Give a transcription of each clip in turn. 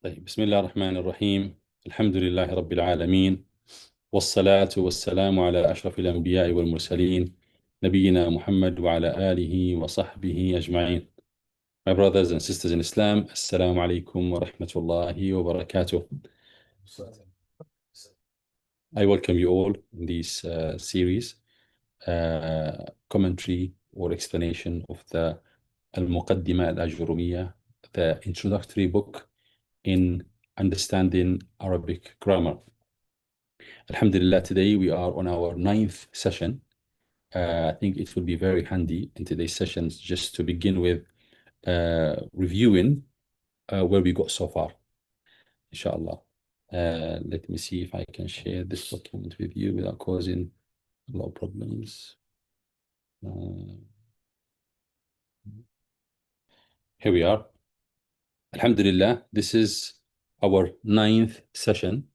طيب، بسم الله الرحمن الرحيم. الحمد لله رب العالمين، والصلاة والسلام على أشرف الأنبياء والمرسلين، نبينا محمد وعلى آله وصحبه أجمعين. My brothers and sisters in Islam, Assalamu alaikum wa rahmatullahi wa barakatuh. I welcome you all in this series, commentary or explanation of the Al-Aajuroomiyah, the introductory book in understanding Arabic grammar. Alhamdulillah, today we are on our 9th session. I think it will be very handy in today's sessions just to begin with reviewing where we got so far, inshallah. Let me see if I can share this document with you without causing a lot of problems. Here we are. Alhamdulillah, this is our 9th session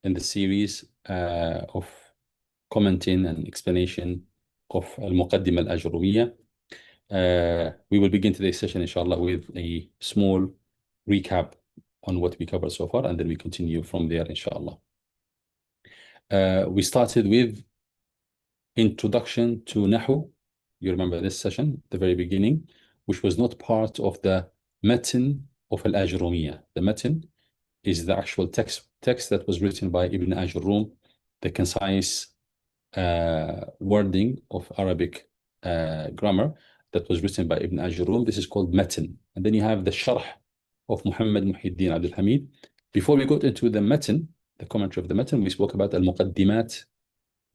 in the series of commenting and explanation of Al-Muqaddimah Al-Aajuroomiyah. We will begin today's session, inshallah, with a small recap on what we covered so far, and then we continue from there, inshallah. We started with introduction to Nahu. You remember this session, the very beginning, which was not part of the Matn of Al-Aajuroomiyah. The Matn is the actual text that was written by Ibn Aajuroom, the concise wording of Arabic grammar that was written by Ibn Aajuroom. This is called Matn. And then you have the Sharh of Muhammad Muhyiddin Abdul Hamid. Before we got into the Matn, the commentary of the Matn, we spoke about Al-Muqaddimat,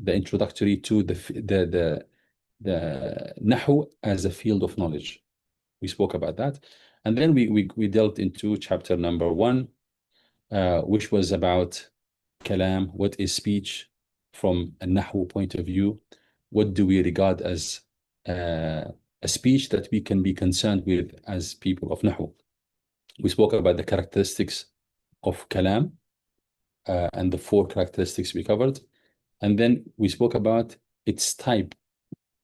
the introductory to the Nahu as a field of knowledge. We spoke about that. And then we delved into chapter number 1, which was about Kalam, what is speech from a Nahu point of view. What do we regard as a speech that we can be concerned with as people of Nahu? We spoke about the characteristics of Kalam and the 4 characteristics we covered. And then we spoke about its type.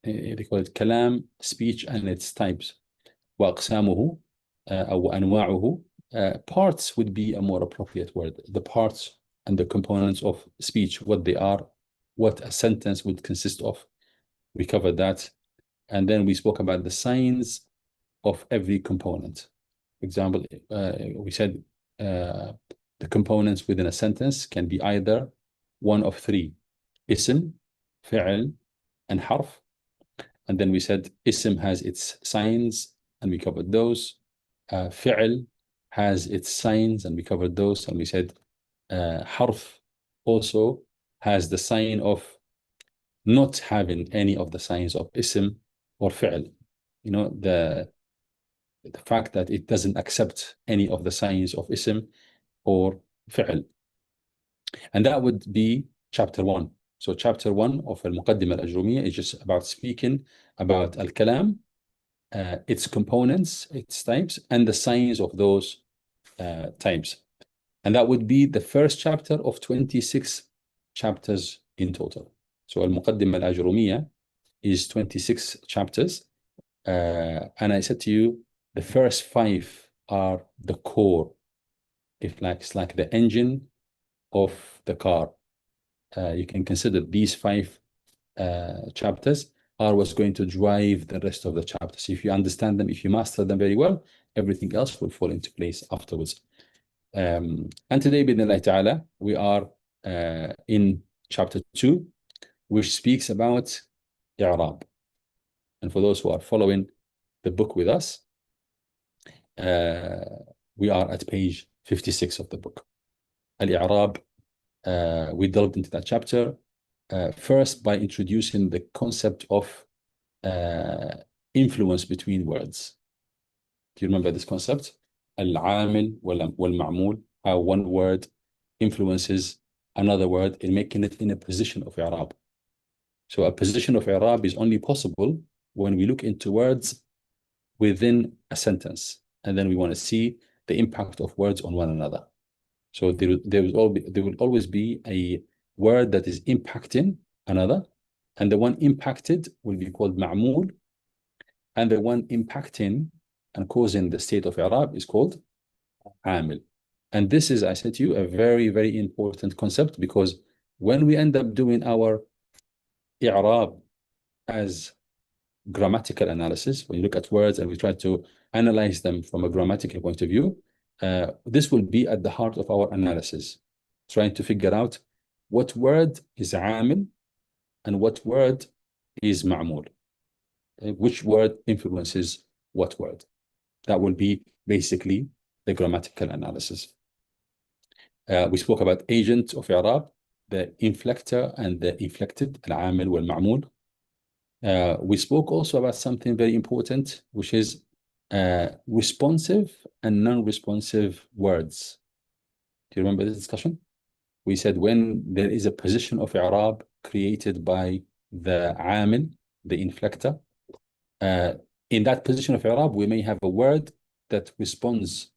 They call it Kalam, speech, and its types. وأقسامه أو أنواعه. Parts would be a more appropriate word. The parts and the components of speech, what they are, what a sentence would consist of. We covered that. And then we spoke about the signs of every component. For example, we said the components within a sentence can be either one of 3: ism, fi'l, and harf. And then we said ism has its signs, and we covered those. Fi'l has its signs, and we covered those. And we said harf also has the sign of not having any of the signs of ism or fi'l. You know, the fact that it doesn't accept any of the signs of ism or fi'l. And that would be chapter 1. So chapter 1 of Al-Muqaddimah Al-Aajuroomiyah is just about speaking about Al-Kalam, its components, its types, and the signs of those types. And that would be the first chapter of 26 chapters in total. So Al-Muqaddimah Al-Aajuroomiyah is 26 chapters. And I said to you, the first 5 are the core. It's like the engine of the car. You can consider these 5 chapters are what's going to drive the rest of the chapters. If you understand them, if you master them very well, everything else will fall into place afterwards. And today, bidnillah ta'ala, we are in chapter 2, which speaks about i'rab. And for those who are following the book with us, we are at page 56 of the book. Al-i'rab, we delved into that chapter first by introducing the concept of influence between words. Do you remember this concept? Al-amil wal-ma'mul, how one word influences another word in making it in a position of i'rab. So a position of i'rab is only possible when we look into words within a sentence, and then we want to see the impact of words on one another. So there will always be a word that is impacting another, and the one impacted will be called ma'mul, and the one impacting and causing the state of i'rab is called amil. And this is, I said to you, a very, very important concept, because when we end up doing our i'rab as grammatical analysis, when you look at words and we try to analyze them from a grammatical point of view, this will be at the heart of our analysis, trying to figure out what word is عامل and what word is معمول. Which word influences what word? That will be basically the grammatical analysis. We spoke about agent of i'rab, the inflector and the inflected, العامل والمعمول. We spoke also about something very important, which is responsive and non-responsive words. Do you remember this discussion? We said when there is a position of i'rab created by the عامل, the inflector, in that position of i'rab, we may have a word that responds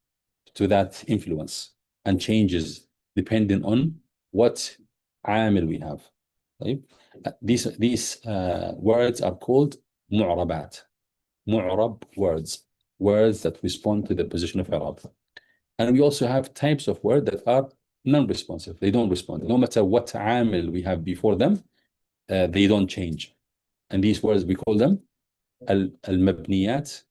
to that influence and changes depending on what عامل we have. Right? These words are called mu'rabat, mu'rab words, words that respond to the position of i'rab. And we also have types of words that are non-responsive. They don't respond. No matter what عامل we have before them, they don't change. And these words, we call them al-mabniyat,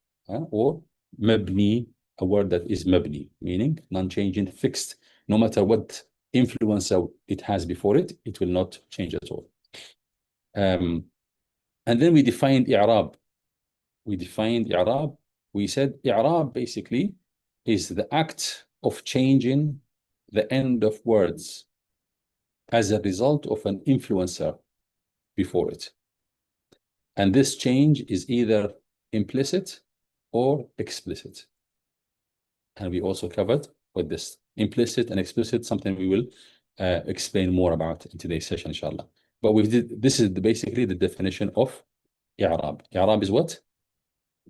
or mabni, a word that is mabni, meaning non-changing, fixed. No matter what influencer it has before it, it will not change at all. And then we defined i'rab. We said i'rab basically is the act of changing the end of words as a result of an influencer before it. And this change is either implicit or explicit. And we also covered with this implicit and explicit, something we will explain more about in today's session, inshallah. But this is basically the definition of i'rab. I'rab is what?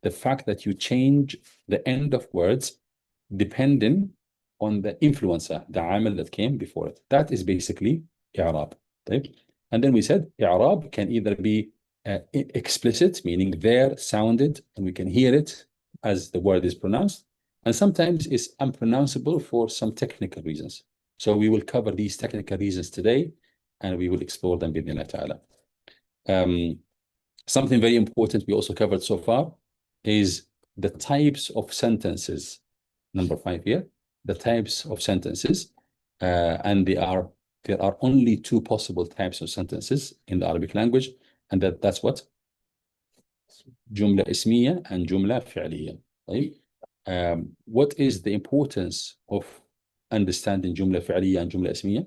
The fact that you change the end of words depending on the influencer, the عامل that came before it. That is basically i'rab. Right? And then we said i'rab can either be explicit, meaning there, sounded, and we can hear it as the word is pronounced, and sometimes it's unpronounceable for some technical reasons. So we will cover these technical reasons today, and we will explore them بإذن الله تعالى. Something very important we also covered so far is the types of sentences. Number 5 here, the types of sentences, and there are only 2 possible types of sentences in the Arabic language, and that's what? جملة اسمية and جملة فعلية. Right? What is the importance of understanding جملة فعلية and جملة اسمية?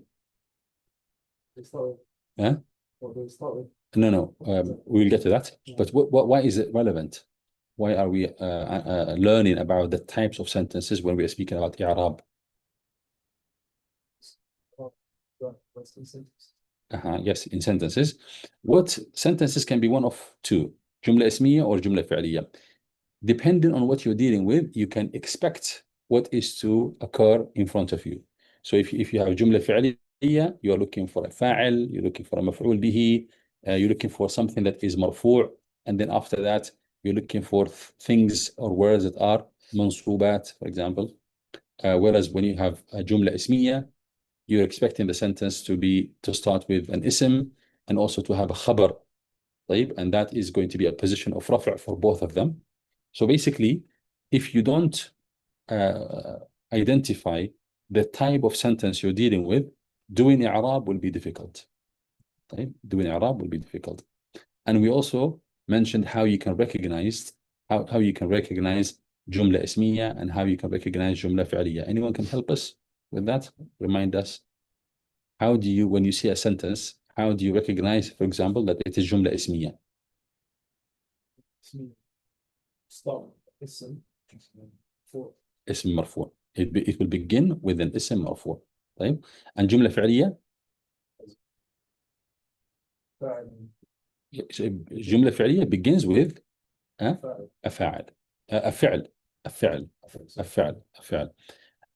Huh? No, we'll get to that. But why is it relevant? Why are we learning about the types of sentences when we are speaking about i'rab? Yes, in sentences. What sentences can be one of 2, جملة اسمية or جملة فعلية. Depending on what you're dealing with, you can expect what is to occur in front of you. So if you have جملة فعلية, you're looking for a فاعل, you're looking for a مفعول به, you're looking for something that is مرفوع, and then after that, you're looking for things or words that are منصوبات, for example. Whereas when you have a جملة اسمية, you're expecting the sentence to start with an ism and also to have a khabar, طيب, and that is going to be a position of رفع for both of them. So basically, if you don't identify the type of sentence you're dealing with, doing i'rab will be difficult. طيب? Doing i'rab will be difficult. And we also mentioned how you can recognize جملة اسمية and how you can recognize جملة فعلية. Anyone can help us with that? Remind us. How do you, when you see a sentence, how do you recognize, for example, that it is جملة اسمية? Start اسم مرفوع. اسم مرفوع. It will begin with an اسم مرفوع. طيب. And جملة فعلية? جملة فعلية begins with a فاعل. الفعل.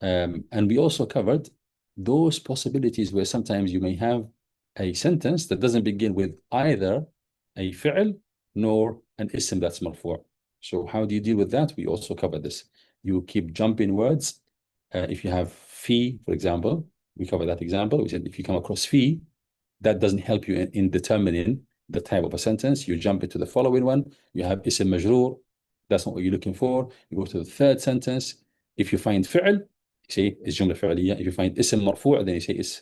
And we also covered those possibilities where sometimes you may have a sentence that doesn't begin with either a فعل nor an اسم that's مرفوع. So how do you deal with that? We also covered this. You keep jumping words. If you have fee, for example, we covered that example. We said if you come across fee, that doesn't help you in determining the type of a sentence. You jump into the following one. You have ism majroor. That's not what you're looking for. You go to the third sentence. If you find fi'l, you say it's jumla fi'liyah. If you find ism marfu', then you say it's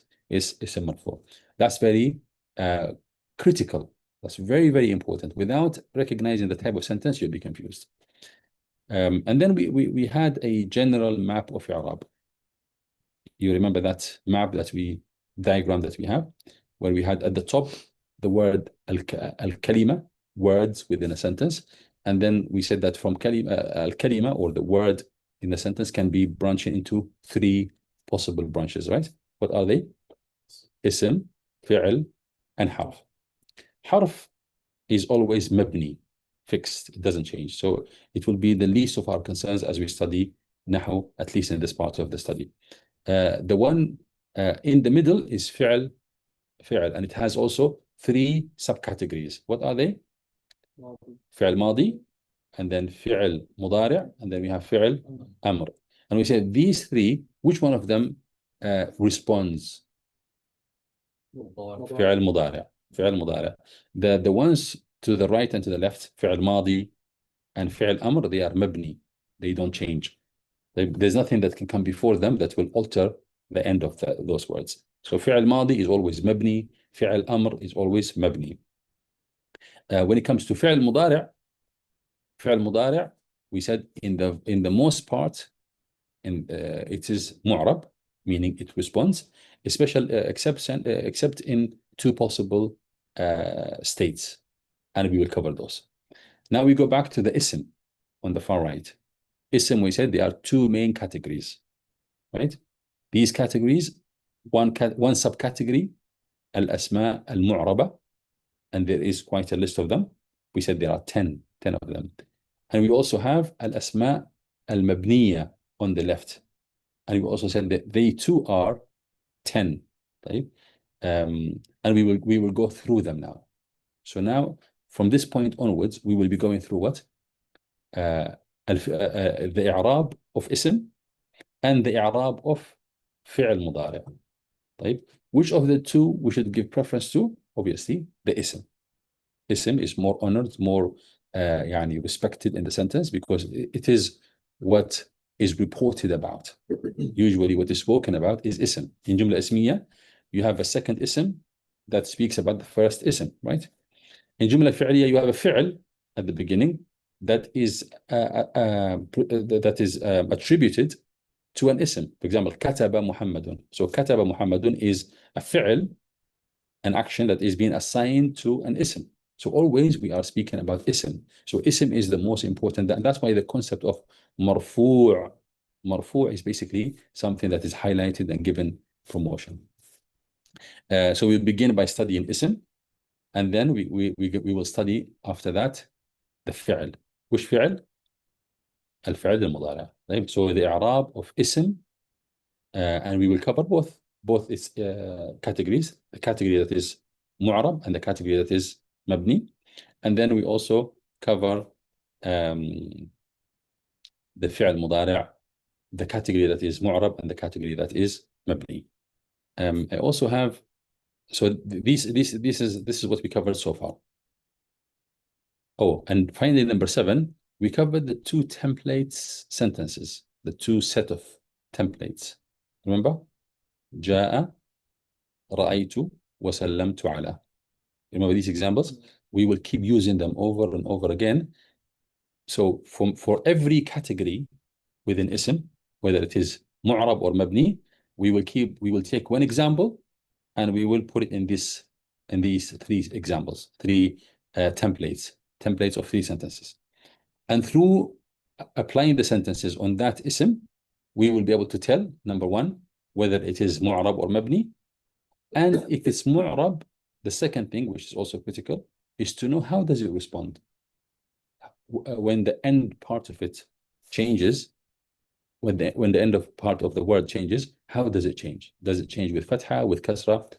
ism marfu'. That's very critical. That's very, very important. Without recognizing the type of sentence, you'll be confused. And then we had a general map of i'rab. You remember that map that diagram that we have, where we had at the top the word al-kalima, words within a sentence. And then we said that from al-kalima, or the word in the sentence, can be branching into 3 possible branches, right? What are they? Ism, fi'l, and harf. Harf is always mabni, fixed, it doesn't change. So it will be the least of our concerns as we study Nahu, at least in this part of the study. The one in the middle is fi'l, and it has also 3 subcategories. What are they? Fi'l madi, and then fi'l mudari', and then we have fi'l amr. And we said these 3, which one of them responds? Fi'l mudari'. Fi'l mudari'. The ones to the right and to the left, fi'l madi and fi'l amr, they are mabni. They don't change. There's nothing that can come before them that will alter the end of those words. So fi'l madi is always mabni. Fi'l amr is always mabni. When it comes to fi'l mudari', we said in the most part, it is mu'rab, meaning it responds, except in 2 possible states, and we will cover those. Now we go back to the ism on the far right. Ism, we said there are 2 main categories, right? These categories, one subcategory, al-asma al-mu'raba, and there is quite a list of them. We said there are 10 of them. And we also have al-asma al-mabniya on the left. And we also said that they too are 10, right? And we will go through them now. So now, from this point onwards, we will be going through what? The i'rab of ism and the i'rab of fi'l mudari'. Right? Which of the 2 we should give preference to? Obviously, the ism. Ism is more honored, more respected in the sentence, because it is what is reported about. Usually what is spoken about is ism. In jumla ismiyah, you have a second ism that speaks about the first ism, right? In jumla fi'liyah, you have a fi'l at the beginning that is attributed to an ism. For example, kataba Muhammadun. So kataba Muhammadun is a fi'l, an action that is being assigned to an ism. So always we are speaking about ism. So ism is the most important, and that's why the concept of marfu' is basically something that is highlighted and given promotion. So we begin by studying ism, and then we will study after that the fi'l. Which fi'l? Al-fi'l al-mudari'. Right? So the i'rab of ism, and we will cover both its categories, the category that is mu'rab and the category that is mabni. And then we also cover the fi'l mudari', the category that is mu'rab and the category that is mabni. I also have, so this is what we covered so far. Oh, and finally, number 7, we covered the 2 templates sentences, the 2 set of templates. Remember? جاء, رأيت, وسلمت على. Remember these examples? We will keep using them over and over again. So for every category within ism, whether it is mu'rab or mabni, we will take one example and we will put it in these 3 examples, 3 templates of 3 sentences. And through applying the sentences on that ism, we will be able to tell, number 1, whether it is mu'rab or mabni. And if it's mu'rab, the second thing, which is also critical, is to know how does it respond. When the end part of it changes, when the end of part of the word changes, how does it change? Does it change with fatha, with kasra?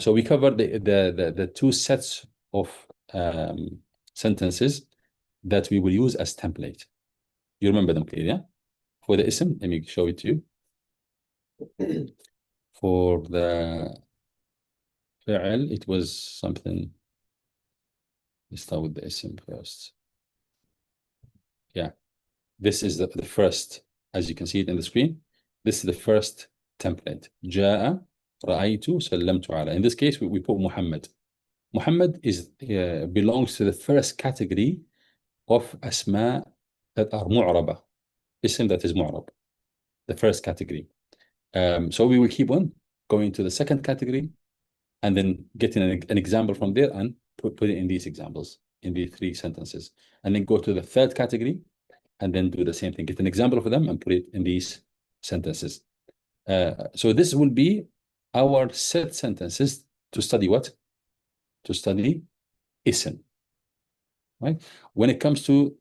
So we covered the 2 sets of sentences that we will use as template. You remember them clearly, yeah? For the ism, let me show it to you. For the فعل, it was something. Let's start with the ism first. Yeah, this is the first, as you can see it in the screen. This is the first template. جاء, رأيت, سلمت على. In this case, we put Muhammad. Muhammad is belongs to the first category of asma that are mu'raba. Ism that is mu'rab. The first category. So we will keep on going to the second category and then getting an example from there and put it in these examples, in these three sentences. And then go to the third category and then do the same thing. Get an example for them and put it in these sentences. So this will be our set sentences to study what? To study ism. Right? When it comes to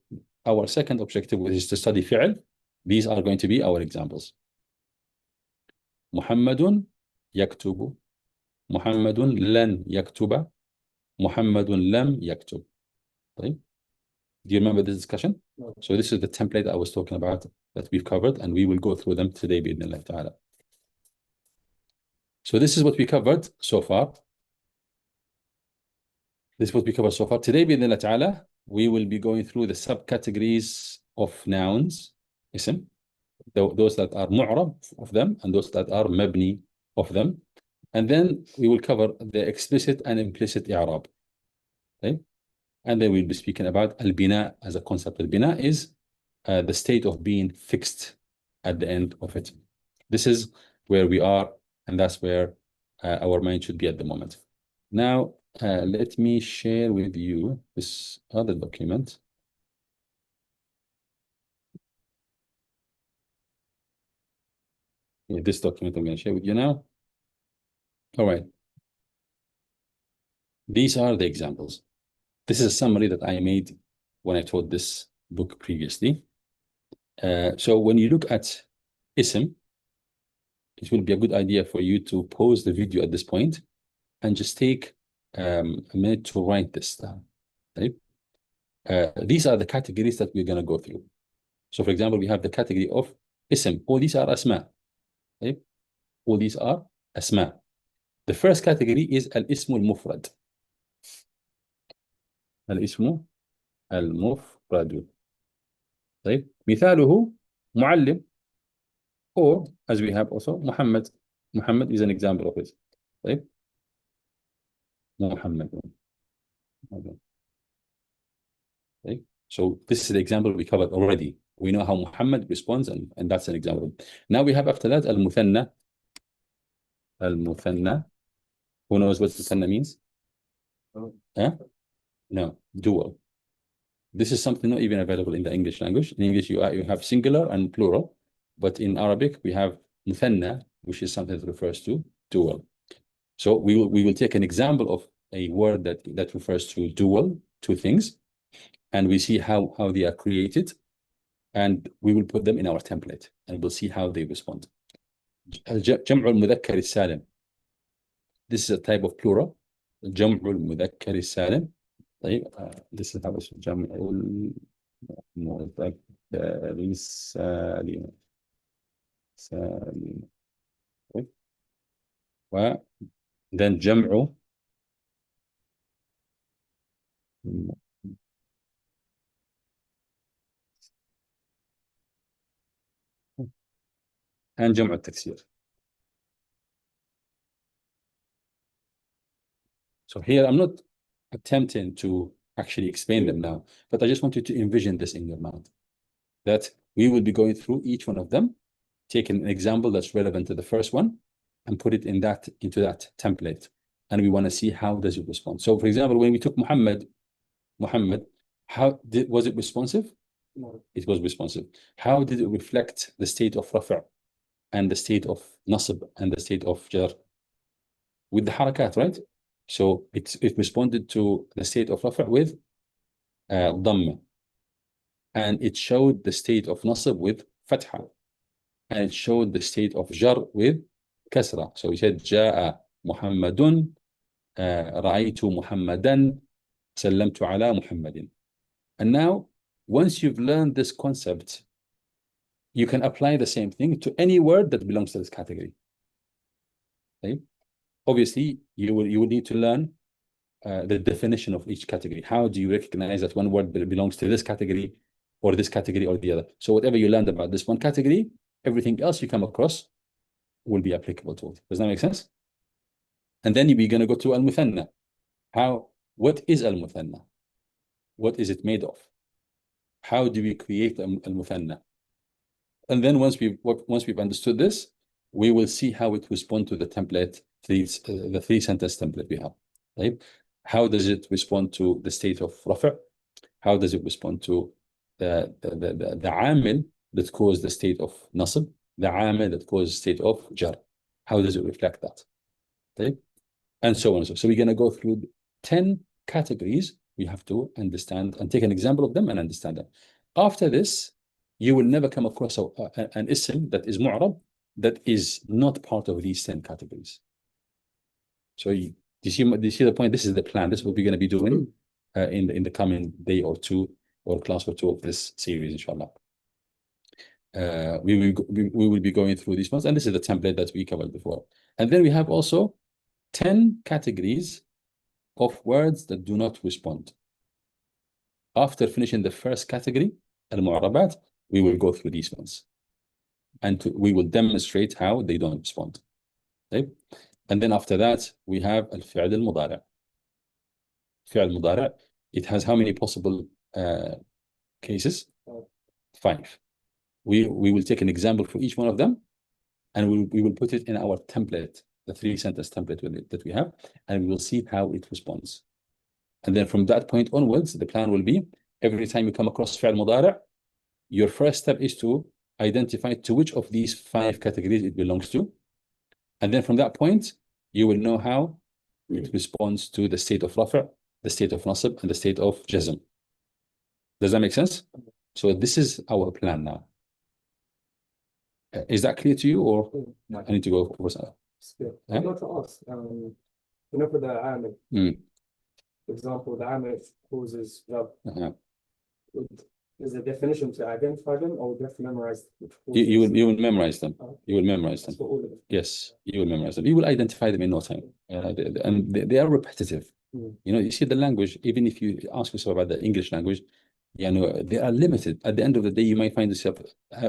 our second objective, which is to study fi'l, these are going to be our examples. محمد يكتب, محمد لن يكتب, محمد لم يكتب. طيب. Do you remember this discussion? No. So this is the template I was talking about that we've covered, and we will go through them today بإذن ta'ala. So this is what we covered so far. This is what we covered so far. Today بإذن ta'ala, we will be going through the subcategories of nouns, ism, those that are mu'rab of them and those that are mabni of them. And then we will cover the explicit and implicit i'rab. Okay? And then we'll be speaking about al-bina as a concept. Al-bina is the state of being fixed at the end of it. This is where we are, and that's where our mind should be at the moment. Now, let me share with you this other document. Yeah, this document I'm going to share with you now. All right. These are the examples. This is a summary that I made when I taught this book previously. So when you look at ism, it will be a good idea for you to pause the video at this point and just take a minute to write this down. Right? These are the categories that we're going to go through. So for example, we have the category of ism. All these are asma. Right? All these are asma. The first category is al-ismu al-mufrad. الاسم المفرد. طيب مثاله معلم, or as we have also Muhammad. Muhammad is an example of it. طيب Muhammad. طيب. So this is the example we covered already. We know how Muhammad responds, and that's an example. Now we have after that al-muthanna. Al-muthanna. Who knows what muthanna means? Huh? No, dual. This is something not even available in the English language. In English, you have singular and plural, but in Arabic, we have muthanna, which is something that refers to dual. So we will take an example of a word that refers to dual, two things, and we see how they are created, and we will put them in our template, and we'll see how they respond. جمع المذكر السالم. This is a type of plural. جمع المذكر السالم. طيب this is how it's جمع المذكر السالم. سالم. و then جمع and جمع التكسير. So here I'm not attempting to actually explain them now, but I just want you to envision this in your mind, that we will be going through each one of them, taking an example that's relevant to the first one and put it into that template. And we want to see how does it respond. So for example, when we took Muhammad, was it responsive? No. It was responsive. How did it reflect the state of rafa' and the state of nasb and the state of jar? With the harakat, right? So it responded to the state of rafa' with dhamma, and it showed the state of nasb with fatha, and it showed the state of jar with kasra. So we said جاء محمد, رأيت محمدا, سلمت على محمد. And now, once you've learned this concept, you can apply the same thing to any word that belongs to this category. Okay? Obviously, you will need to learn the definition of each category. How do you recognize that one word belongs to this category or the other? So whatever you learned about this one category, everything else you come across will be applicable to it. Does that make sense? And then we're going to go to al-muthanna. What is al-muthanna? What is it made of? How do we create al-muthanna? And then once we've understood this, we will see how it responds to the template, the three sentence template we have. Right? How does it respond to the state of rafa'? How does it respond to the amil that caused the state of nasb, the amil that caused the state of jar? How does it reflect that? Okay? And so on and so on. So we're going to go through 10 categories. We have to understand and take an example of them and understand them. After this, you will never come across an ism that is mu'rab that is not part of these 10 categories. So do you see the point? This is the plan. This is what we're going to be doing in the coming day or two, or class or two of this series, inshallah. We will be going through these ones, and this is the template that we covered before. And then we have also 10 categories of words that do not respond. After finishing the first category, al-mu'rabat, we will go through these ones. And we will demonstrate how they don't respond. Okay? And then after that, we have al-fi'l al-mudari'. Fi'l al-mudari', it has how many possible cases? 5. We will take an example for each one of them, and we will put it in our template, the 3-sentence template that we have, and we will see how it responds. And then from that point onwards, the plan will be, every time you come across fi'l mudari', your first step is to identify to which of these 5 categories it belongs to. And then from that point, you will know how it responds to the state of rafa', the state of nasb, and the state of jazm. Does that make sense? So this is our plan now. Is that clear to you, or I need to go over something? I'd like to ask, for the amil, for example, the amil causes rub. Is the definition to identify them, or would you have to memorize them? You will memorize them. You will memorize them. For all of them. Yes, you will memorize them. You will identify them in no time. And they are repetitive. You see the language, even if you ask yourself about the English language, they are limited. At the end of the day, you might find yourself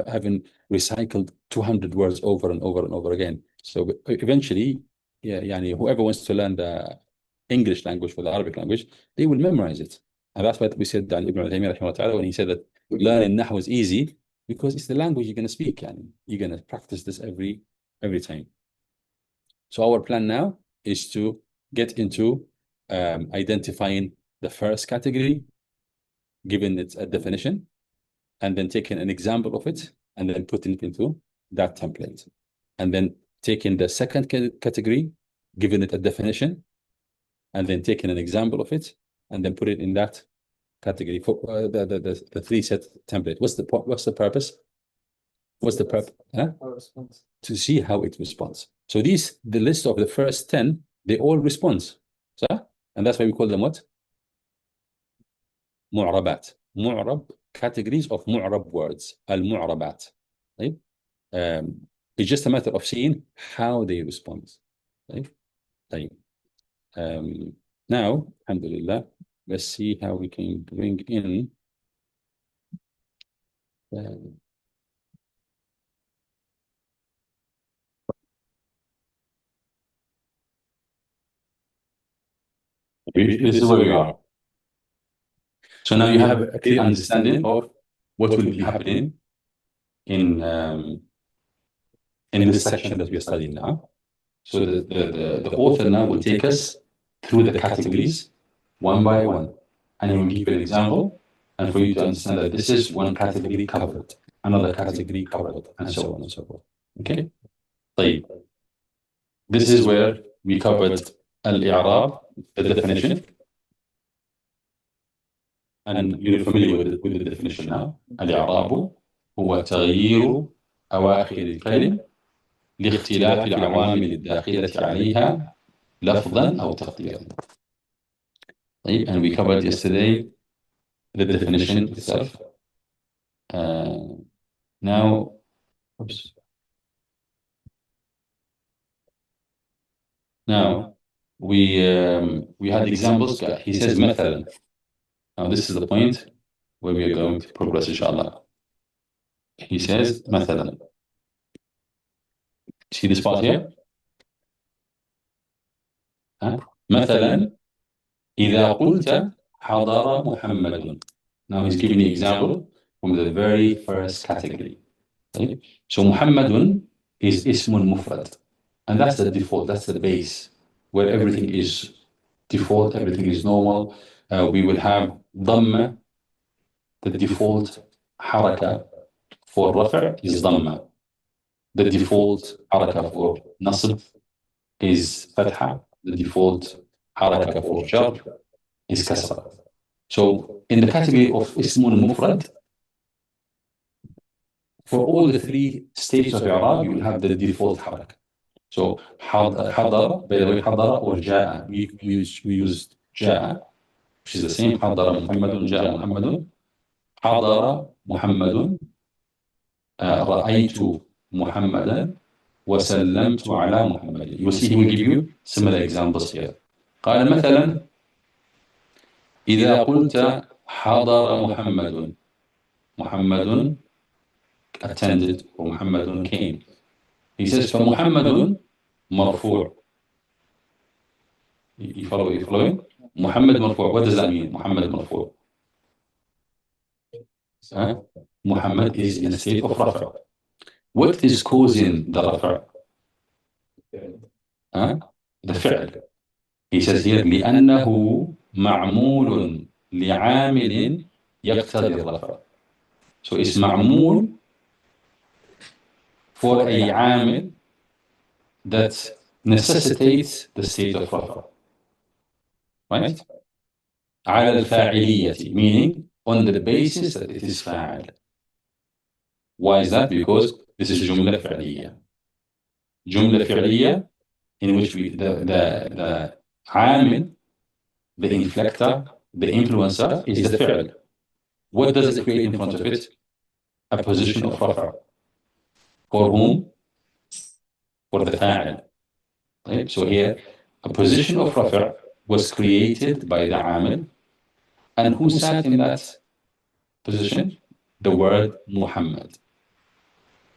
having recycled 200 words over and over and over again. So eventually, whoever wants to learn the English language for the Arabic language, they will memorize it. And that's what we said to Ibn al-Taymiyyah when he said that learning Nahu is easy, because it's the language you're going to speak. You're going to practice this every time. So our plan now is to get into identifying the first category, giving it a definition, and then taking an example of it, and then putting it into that template. And then taking the second category, giving it a definition, and then taking an example of it, and then put it in that category for the 3-set template. What's the purpose? What's the purpose? To see how it responds. So the list of the first 10, they all respond. And that's why we call them what? Mu'rabat. Mu'rab, categories of mu'rab words. Al-mu'rabat. Right? It's just a matter of seeing how they respond. Right? Now, alhamdulillah, let's see how we can bring in this is where we are. So now you have a clear understanding of what will be happening in this section that we are studying now. So the author now will take us through the categories one by one, and he will give you an example, and for you to understand that this is one category covered, another category covered, and so on and so forth. Okay? طيب. This is where we covered al-i'rab, the definition, and you're familiar with the definition now. al-i'rab هو تغيير أواخر الكلم لاختلاف العوامل الداخلة عليها لفظا أو تقديرا. And we covered yesterday the definition itself. Now Oops. Now, we had examples. He says مثلا. Now, this is the point where we are going to progress, inshallah. He says مثلا. See this part here? مثلا إذا قلت حضر محمد. Now he's giving the example from the very first category. Okay? So محمد is اسم مفرد, and that's the default, that's the base where everything is default, everything is normal. We will have ضمة, the default حركة for رفع is ضمة. The default حركة for نصب is فتحة. The default حركة for جر is كسرة. So in the category of اسم مفرد, for all the three stages of I'rab, you will have the default حركة. So حضر, by the way, حضر or جاء, we used جاء, which is the same. حضر محمد, جاء محمد. حضر محمد, رأيت محمدا, وسلمت على محمد. You will see he will give you similar examples here. قال مثلا إذا قلت حضر محمد, محمد attended or محمد came. He says فمحمد مرفوع. You following? محمد مرفوع. What does that mean? محمد مرفوع. Muhammad is in a state of رفع. What is causing the رفع? The فعل. He says here لأنه معمول لعامل يقتضي الرفع. So it's معمول for a عامل that necessitates the state of رفع. Right? على الفاعلية, meaning on the basis that it is فاعل. Why is that? Because this is جملة فعلية. جملة فعلية in which the عامل, the inflector, the influencer is the فعل. What does it create in front of it? A position of رفع. For whom? For the فاعل. Right? So here, a position of رفع was created by the عامل, and who sat in that position? The word Muhammad.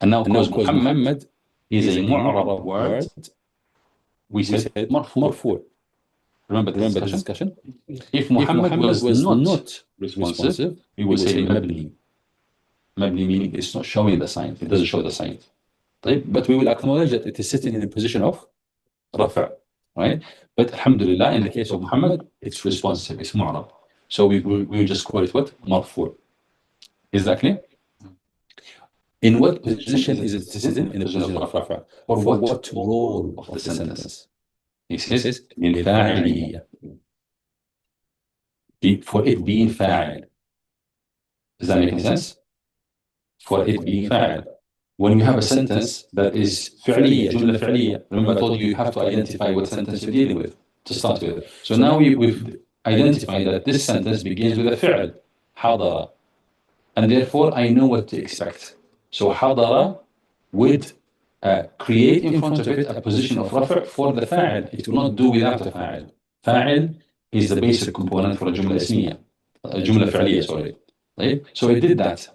And now, because Muhammad is a mu'rab word, we said مرفوع. Remember the discussion? If Muhammad was not responsive, we would say مبني. مبني meaning it's not showing the sign. It doesn't show the sign. But we will acknowledge that it is sitting in a position of رفع. Right? But alhamdulillah, in the case of Muhammad, it's responsive. It's mu'rab. So we will just call it what? مرفوع. Is that clear? In what position is it sitting? In the position of رفع. Or what role of the sentence? He says للفاعلية. For it being فاعل. Does that make any sense? For it being فاعل. When you have a sentence that is فعلية, جملة فعلية, remember I told you have to identify what sentence you're dealing with to start with. So now we've identified that this sentence begins with a فعل, حضر. And therefore I know what to expect. So حضر would create in front of it a position of رفع for the فاعل. It will not do without a فاعل. فاعل is the basic component for a جملة اسمية. A جملة فعلية, sorry. Right? So it did that.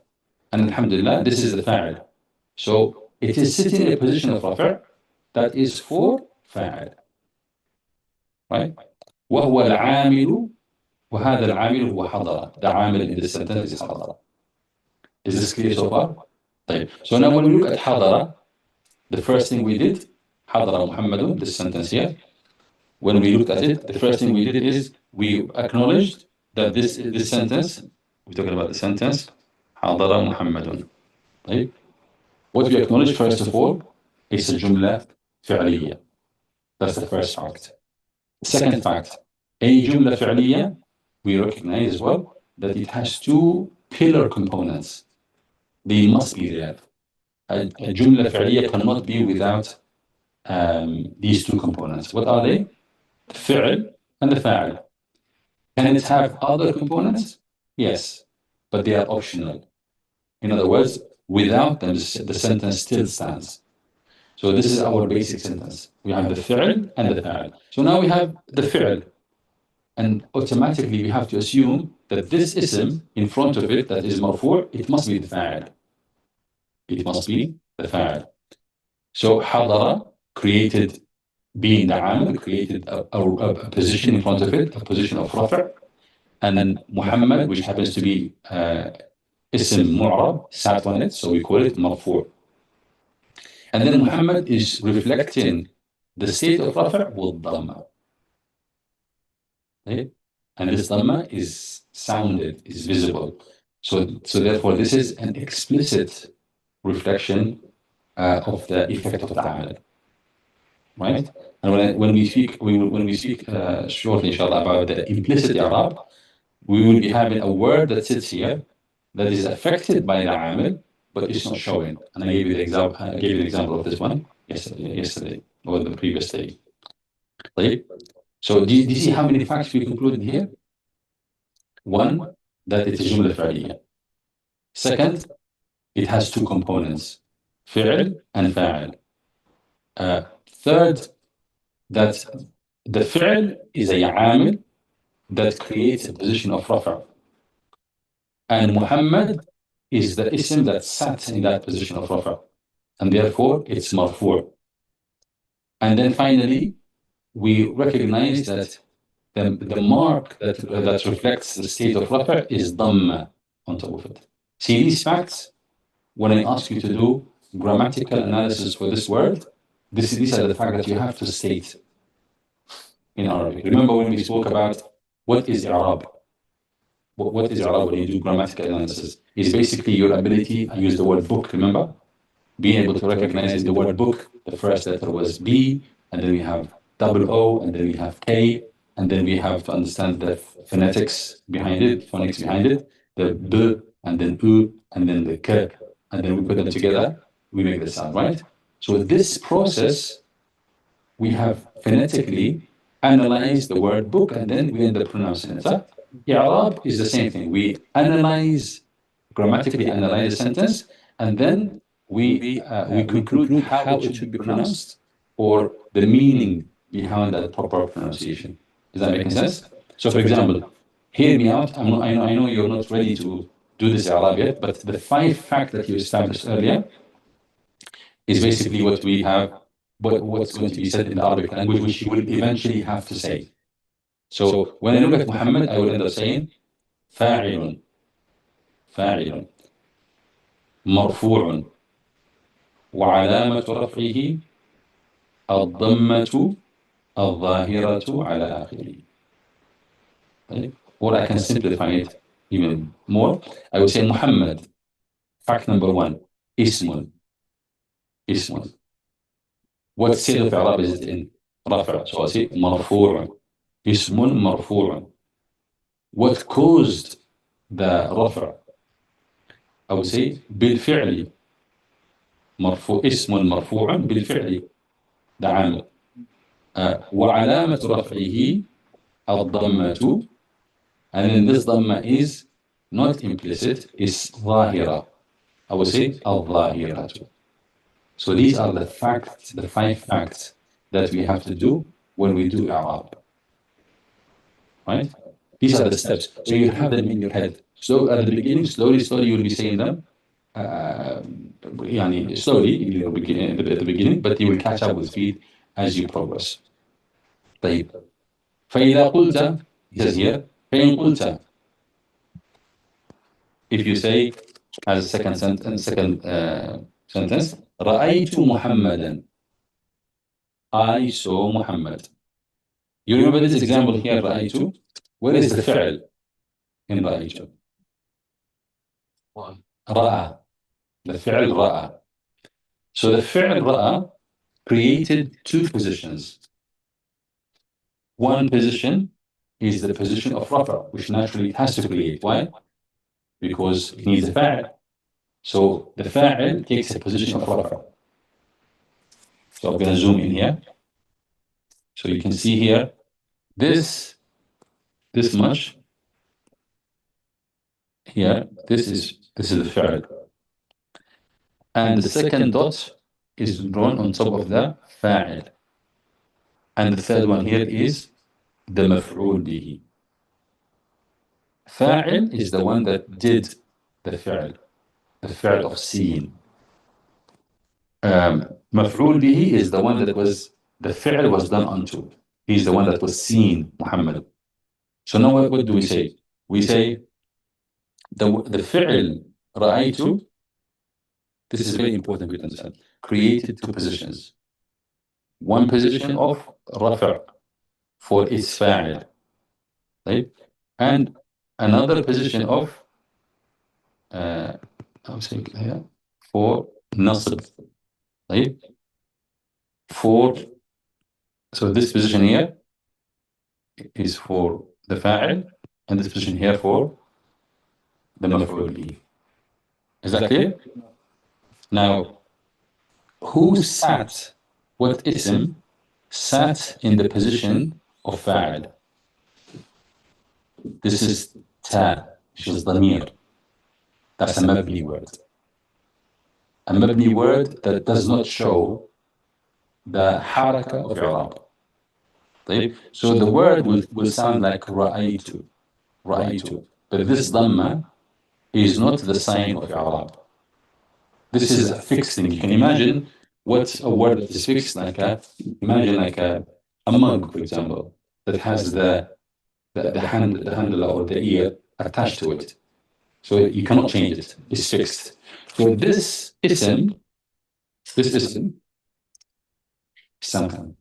And alhamdulillah, this is the فاعل. So it is sitting in a position of رفع that is for فاعل. Right? وهو العامل, وهذا العامل هو حضر. The عامل in this sentence is حضر. Is this clear so far? طيب. So now when we look at حضر, the first thing we did, حضر محمد, this sentence here, when we looked at it, the first thing we did is we acknowledged that this sentence, we're talking about the sentence, حضر محمد. Right? What we acknowledge first of all is a جملة فعلية. That's the first fact. Second fact, any جملة فعلية, we recognize as well that it has two pillar components. They must be there. A جملة فعلية cannot be without these two components. What are they? The فعل and the فاعل. Can it have other components? Yes, but they are optional. In other words, Without them, the sentence still stands. So this is our basic sentence. We have the fi'l and the fa'il. So now we have the fi'l. And automatically we have to assume that this ism in front of it, that is marfu', it must be the fa'il. It must be the fa'il. So hadara created, being the amil, created a position in front of it, a position of rafa'. And Muhammad, which happens to be ism mu'rab, sat on it, so we call it marfu'. And then Muhammad is reflecting the state of rafa' with dhamma. Okay? And this dhamma is sounded, is visible. So therefore, this is an explicit reflection of the effect of the amal. Right? And when we speak shortly, inshallah, about the implicit i'rab, we will be having a word that sits here that is affected by the amal, but it's not showing. And I gave you the example. I gave you the example of this one yesterday or the previous day. Right? So do you see how many facts we concluded here? One, that it is jumla fa'aliyya. Second, it has two components, fi'l and fa'il. Third, that the fi'l is a amil that creates a position of rafa'. And Muhammad is the ism that sat in that position of rafa'. And therefore, it's marfu'. And then finally, we recognize that the mark that reflects the state of rafa' is dhamma on top of it. See these facts, when I ask you to do grammatical analysis for this word, these are the facts that you have to state in Arabic. Remember when we spoke about what is i'rab? What is i'rab when you do grammatical analysis? It's basically your ability, I use the word book, remember? Being able to recognize in the word book, the first letter was B, and then we have double O, and then we have K, and then we have to understand the phonetics behind it, the B, and then U, and then the K, and then we put them together, we make the sound, right? So this process, we have phonetically analyzed the word book, and then we end up pronouncing it. So, i'rab is the same thing. We grammatically analyze the sentence, and then we conclude how it should be pronounced or the meaning behind that proper pronunciation. Does that make sense? So, for example, hear me out. I know you're not ready to do this i'rab yet, but the 5 facts that you established earlier is basically what we have, what's going to be said in the Arabic language, which you will eventually have to say. So when I look at Muhammad, I will end up saying فاعل فاعل مرفوع وعلامة رفعه الضمة الظاهرة على آخره. Or I can simplify it even more. I would say Muhammad, fact number 1, ismun. Ismun. What state of i'rab is it in? Rafa'. So I say marfu'. Ismun marfu'. What caused the rafa'? I would say بالفعل. مرفوع اسم مرفوع بالفعل. ده عامل. وعلامة رفعه الضمة. And then this dhamma is not implicit, it's ظاهرة. I would say الظاهرة. So these are the facts, the 5 facts that we have to do when we do i'rab. Right? These are the steps. So you have them in your head. So at the beginning, slowly you will be saying them. Slowly at the beginning, but you will catch up with speed as you progress. طيب. فإذا قلت, he says here, فإن قلت, if you say as a second sentence, رأيت محمدا, I saw Muhammad. You remember this example here, رأيت? Where is the fi'l in رأيت? رأى. The fi'l رأى. So the fi'l رأى created 2 positions. One position is the position of rafa', which naturally it has to create. Why? Because it needs a fa'il. So the fa'il takes a position of rafa'. So I'm going to zoom in here. So you can see here, this much here, this is the fa'il. and the second dot is drawn on top of the fa'il. And the third one here is the maf'ul bihi. Fa'il is the one that did the fi'l of seeing. Maf'ul bihi is the one that was, the fi'l was done unto. He's the one that was seen, Muhammad. So now what do we say? We say the fi'l ra'aytu, this is very important to understand, created two positions. One position of rafa' for its fa'il, right? And another position of for nasb, right? So this position here is for the fa'il, and this position here for the maf'ul bihi. Is that clear? Now, who sat, what ism sat in the position of fa'il? This is ta, which is dhamir. That's a mabni word. A mabni word that does not show the haraka of i'rab. So the word will sound like ra'aytu, but this dhamma is not the sign of i'rab. This is a fixed thing. You can imagine what a word that is fixed, imagine like a mug, for example, that has the handle or the ear attached to it. So you cannot change it. It's fixed. So this ism, something.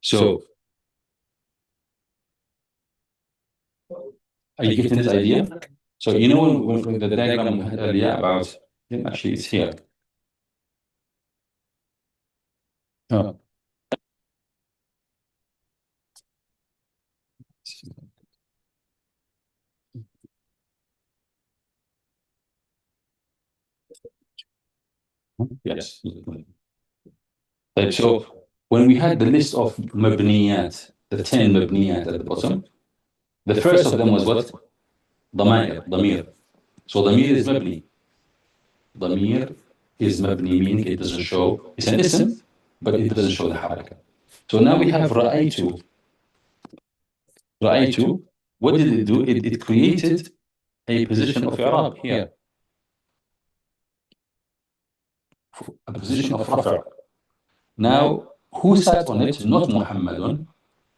So, are you getting this idea? So you know when the diagram we had earlier about, actually it's here. Oh. Yes. So when we had the list of mabniyat, the 10 mabniyat at the bottom, the first of them was what? Damir. So damir is mabni. Damir is mabni, meaning it doesn't show, it's an ism, but it doesn't show the haraka. So now we have ra'aytu. Ra'aytu, what did it do? It created a position of i'rab here. A position of rafa'. Now, who sat on it? Not Muhammadun,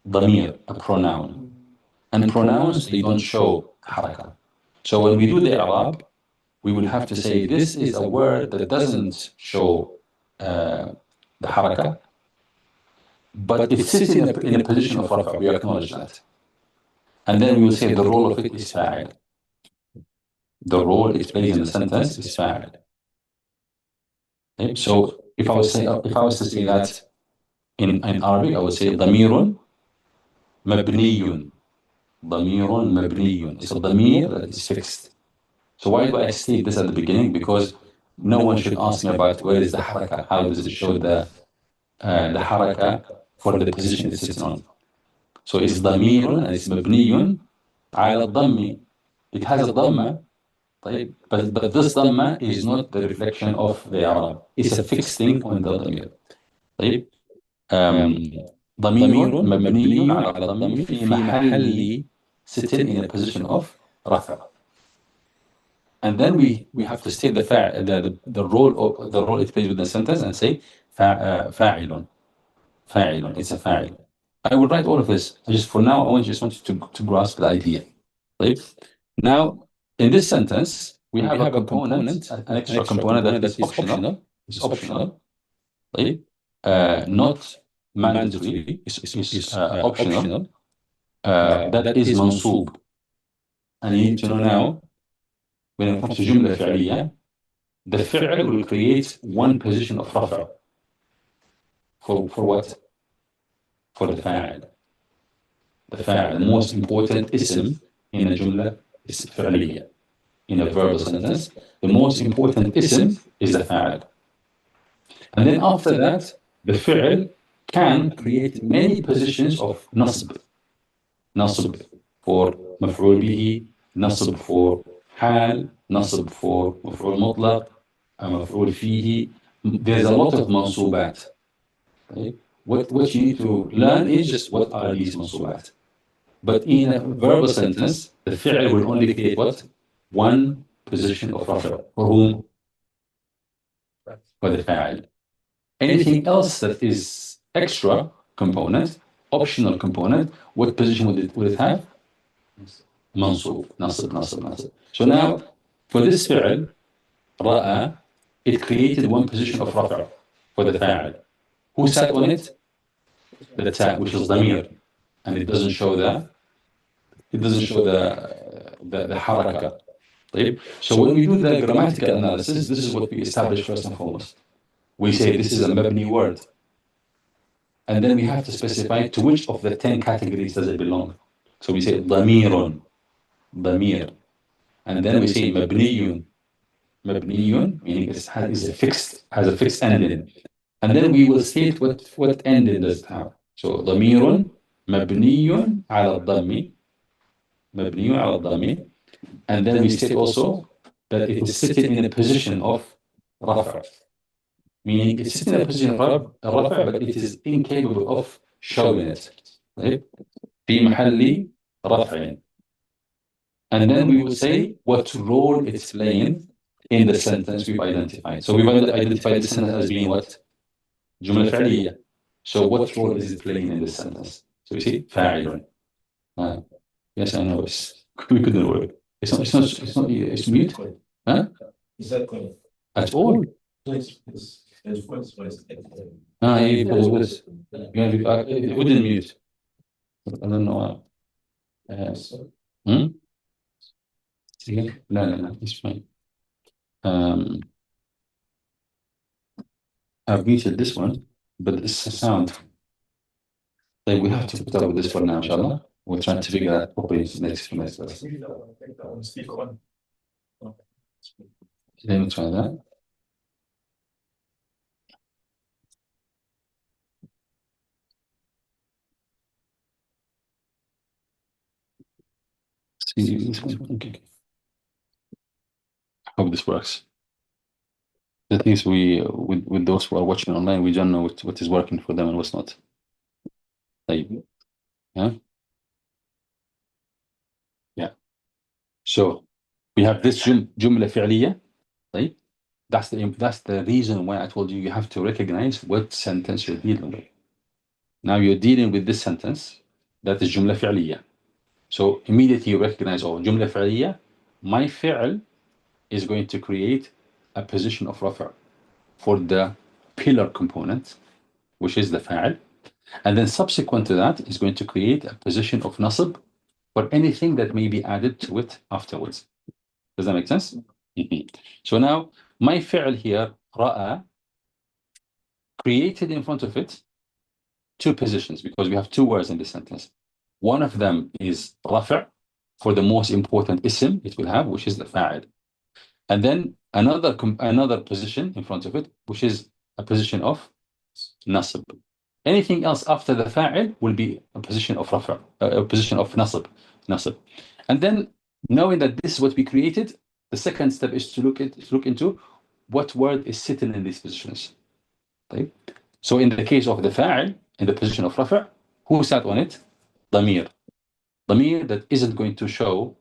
damir, a pronoun. And pronouns, they don't show haraka. So when we do the i'rab, we will have to say this is a word that doesn't show the haraka, but it sits in a position of rafa'. We acknowledge that. And then we will say the role of it is fa'il. The role it plays in the sentence is fa'il. Okay? So if I was to say that in Arabic, I would say damirun mabniyun. Damirun mabniyun. It's a damir that is fixed. So why do I state this at the beginning? Because no one should ask me about where is the haraka, how does it show the haraka for the position it sits on. So it's damirun and it's mabniyun ala dhammi. It has a dhamma, but this dhamma is not the reflection of the i'rab. It's a fixed thing on the dhamir. ضمير مبني على الضم في محل sitting in a position of رفع. And then we have to state the role it plays with the sentence and say فاعل. It's a fa'il. I will write all of this. Just for now, I just want you to grasp the idea. Right? Now, in this sentence, we have a component, an extra component that is optional. It's optional. Right? Not mandatory. It's optional. That is mansoob. And you need to know now, when it comes to jumla fi'liya, the fi'l will create one position of rafa'. For what? For the fa'il. The fa'il, the most important ism in a jumla is fi'liya. In a verbal sentence, the most important ism is the fa'il. And then after that, the fi'l can create many positions of nasb. Nasb for مفعول به, nasb for حال, nasb for مفعول مطلق, مفعول فيه. There's a lot of منصوبات. What you need to learn is just what are these منصوبات. But in a verbal sentence, the fi'l will only create what? One position of رفع. For whom? For the فاعل. Anything else that is extra component, optional component, what position would it have? منصوب, نصب, نصب, نصب. So now, for this fi'l, رأى, it created one position of رفع for the فاعل. Who sat on it? The ta, which is ضمير, and it doesn't show the حركة. طيب. So when we do the grammatical analysis, this is what we establish first and foremost. We say this is a mabni word, and then we have to specify to which of the 10 categories does it belong. So we say ضمير, ضمير, and then we say مبني, مبني, meaning it has a fixed ending, and then we will state what ending does it have. So ضمير مبني على الضم, مبني على الضم, and then we state also that it is sitting in a position of رفع, meaning it's sitting in a position of رفع, but it is incapable of showing it. Right? في محل رفع. And then we will say what role it's playing in the sentence we've identified. So we've identified the sentence as being what? جملة فعلية. So what role is it playing in this sentence? So you see, فاعل. Yes, I know. We couldn't work. It's mute. Huh? Is that correct? At all. It wouldn't mute. I don't know. No, it's fine. I've muted this one, but it's a sound. Like we have to put up with this for now, inshallah. We're trying to figure out properly next few minutes. Let me try that. See this one? Okay. I hope this works. The things with those who are watching online, we don't know what is working for them and what's not. Like, yeah. So we have this جملة فعلية. Right? That's the reason why I told you have to recognize what sentence you're dealing with. Now you're dealing with this sentence that is جملة فعلية. So immediately you recognize, oh, جملة فعلية, my فعل is going to create a position of رفع for the pillar component, which is the فاعل, and then subsequent to that is going to create a position of nasb for anything that may be added to it afterwards. Does that make sense? So now my فعل here, رأى, created in front of it two positions, because we have two words in this sentence. One of them is رفع for the most important ism it will have, which is the فاعل. And then another position in front of it, which is a position of nasb. Anything else after the fa'il will be a position of rafa, a position of nasb. And then, knowing that this is what we created, the second step is to look into what word is sitting in these positions. Okay? So in the case of the fa'il, in the position of rafa, who sat on it? ضمير. ضمير that isn't going to show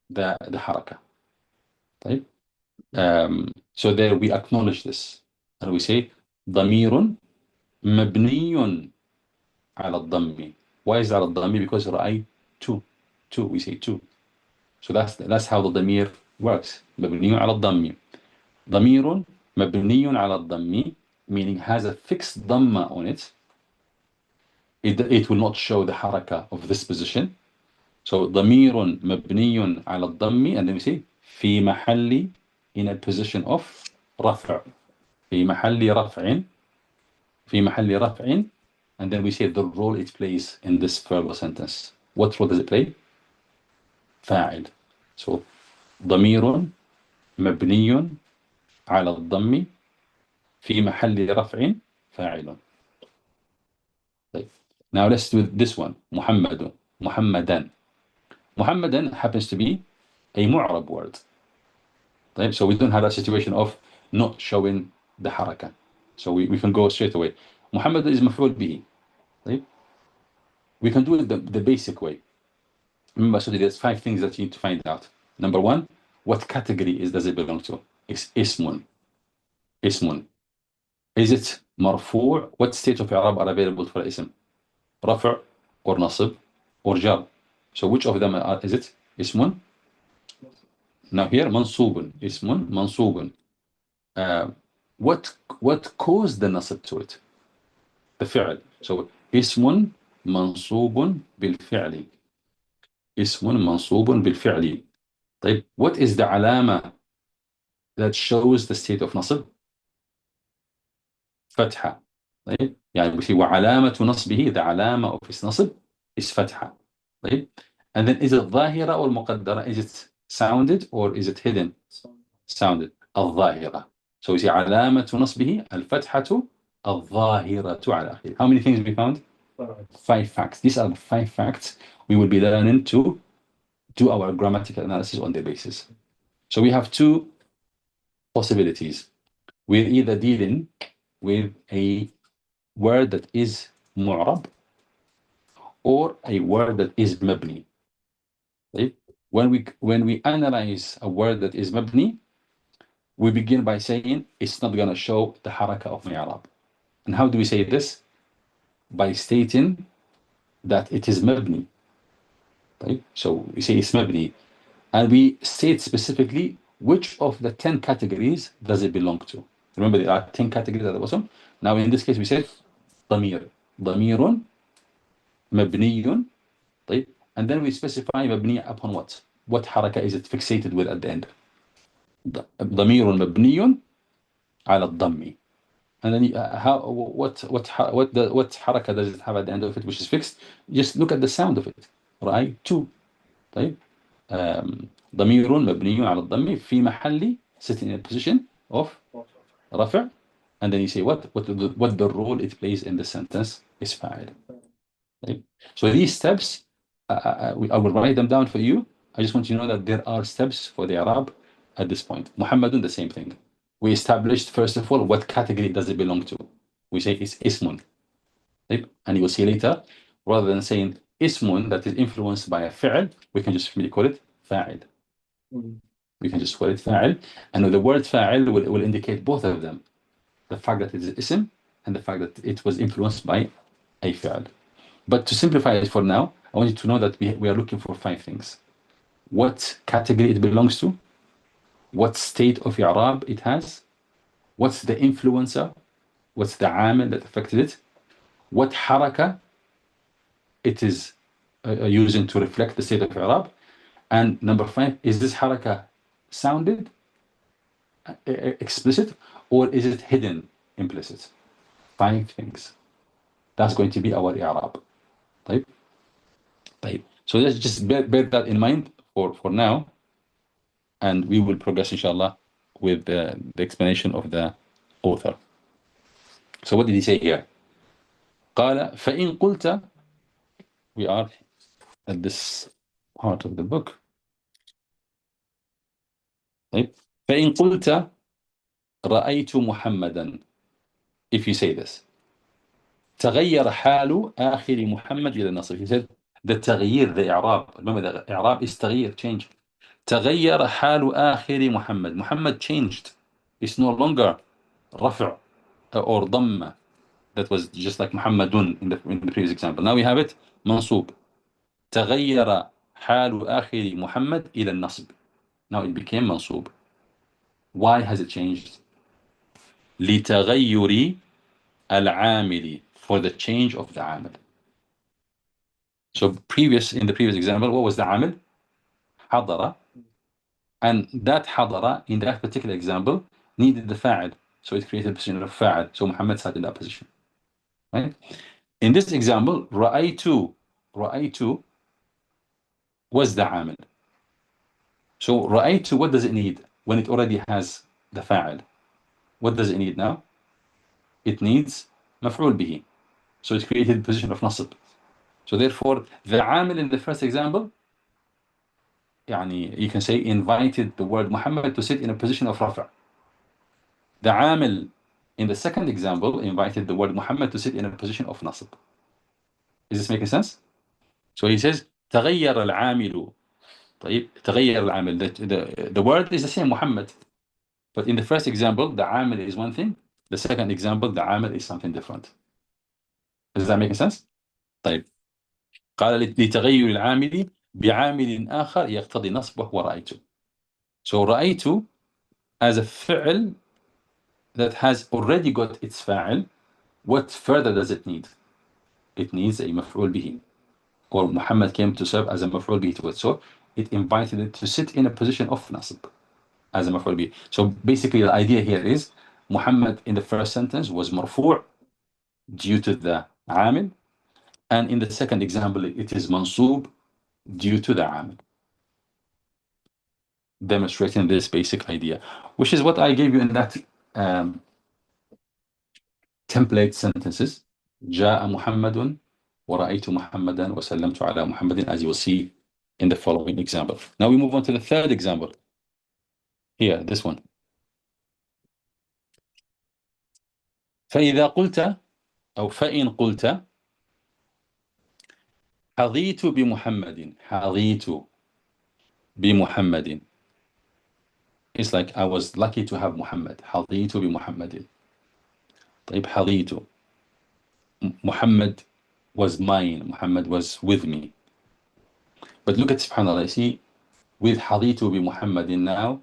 the haraka. Okay? So there we acknowledge this, and we say ضمير مبني على الضم. Why is that على الضم? Because رأي two, we say two. So that's how the ضمير works. مبني على الضم. ضمير مبني على الضم, meaning has a fixed ضمة on it. It will not show the حركة of this position. So ضمير مبني على الضم, and then we say في محل, in a position of رفع. في محل رفع. في محل رفع. And then we say the role it plays in this verbal sentence. What role does it play? فاعل. So ضمير مبني على الضم في محل رفع فاعل. طيب. Now let's do this one. محمد. محمدا. محمدا happens to be a معرب word. طيب. So we don't have a situation of not showing the حركة. So we can go straight away. محمد is مفعول به. طيب. We can do it the basic way. Remember, so there's 5 things that you need to find out. Number 1, what category does it belong to? It's اسم. اسم. Is it مرفوع? What state of إعراب are available for اسم? رفع or نصب or جر. So which of them is it? اسم. Now here منصوب. اسم منصوب. What caused the نصب to it? The فعل. So اسم منصوب بالفعل. اسم منصوب بالفعل. طيب. What is the علامة that shows the state of نصب? فتحة. طيب. يعني في وعلامة نصبه the علامة of his نصب is فتحة. طيب. And then is it ظاهرة or مقدرة? Is it sounded or is it hidden? Sounded. الظاهرة. So you see علامة نصبه الفتحة الظاهرة على آخره. How many things we found? 5 facts. These are the 5 facts we will be learning to do our grammatical analysis on their basis. So we have 2 possibilities. We're either dealing with a word that is معرب or a word that is مبني. طيب. When we analyze a word that is مبني, we begin by saying it's not going to show the حركة of إعراب. And how do we say this? By stating that it is مبني. طيب. So we say it's مبني, and we state specifically which of the 10 categories does it belong to. Remember, there are 10 categories at the bottom. Now in this case we said ضمير. ضمير مبني. طيب. And then we specify مبني upon what? What حركة is it fixated with at the end? ضمير مبني على الضم. And then what حركة does it have at the end of it which is fixed? Just look at the sound of it. رأيت. طيب. ضمير مبني على الضم في محل sitting in a position of رفع. And then you say what the role it plays in the sentence is فاعل. So these steps, I will write them down for you. I just want you to know that there are steps for the Arab at this point. Muhammadun, the same thing. We established, first of all, what category does it belong to? We say it's ismun. And you will see later, rather than saying ismun that is influenced by a fi'l, we can just really call it fa'il. We can just call it fa'il. And the word fa'il will indicate both of them. The fact that it is ism and the fact that it was influenced by a fi'l. But to simplify it for now, I want you to know that we are looking for 5 things. What category it belongs to, what state of i'rab it has, what's the influencer, what's the عامل that affected it, what حركة it is using to reflect the state of i'rab, and number 5, is this حركة sounded, explicit, or is it hidden, implicit? 5 things. That's going to be our i'rab. طيب. So let's just bear that in mind for now, and we will progress inshallah with the explanation of the author. So what did he say here? قال فإن قلت, we are at this part of the book. طيب. فإن قلت رأيت محمدا, if you say this, تغير حال آخر محمد إلى النصب. He said the تغيير, the إعراب. Remember, the إعراب is تغيير, change. تغير حال آخر محمد. Muhammad changed. It's no longer رفع or ضم. That was just like محمدun in the previous example. Now we have it منصوب. تغير حال آخر محمد إلى النصب. Now it became منصوب. Why has it changed? لتغير العامل, for the change of the عامل. So in the previous example, what was the عامل? حضر. And that حضر, in that particular example, needed the فاعل. So it created a position of فاعل. So Muhammad sat in that position. Right? In this example, رأيت was the عامل. So رأيت, what does it need when it already has the فاعل? What does it need now? It needs مفعول به. So it created the position of nasb. So therefore, the عامل in the first example, يعني you can say invited the word Muhammad to sit in a position of رفع. The عامل in the second example invited the word Muhammad to sit in a position of nasb. Is this making sense? So he says تغير العامل. طيب تغير العامل. The word is the same, Muhammad. But in the first example, the عامل is one thing. The second example, the عامل is something different. Does that make sense? طيب قال لتغير العامل بعامل آخر يقتضي نصبه ورأيته. So رأيته as a فعل that has already got its فاعل. What further does it need? It needs a مفعول به. Or Muhammad came to serve as a مفعول به to it. So it invited it to sit in a position of nasb as a مفعول به. So basically the idea here is Muhammad in the first sentence was مرفوع due to the عامل, and in the second example it is منصوب due to the عامل. Demonstrating this basic idea, which is what I gave you in that template sentences. جاء محمد ورأيت محمدا وسلمت على محمد, as you will see in the following example. Now we move on to the third example. Here, this one. فإذا قلت أو فإن قلت حظيت بمحمد. حظيت بمحمد. It's like I was lucky to have Muhammad. حظيت بمحمد. طيب حظيت. Muhammad was mine. Muhammad was with me. But look at subhanAllah. You see, with حظيت بمحمد now,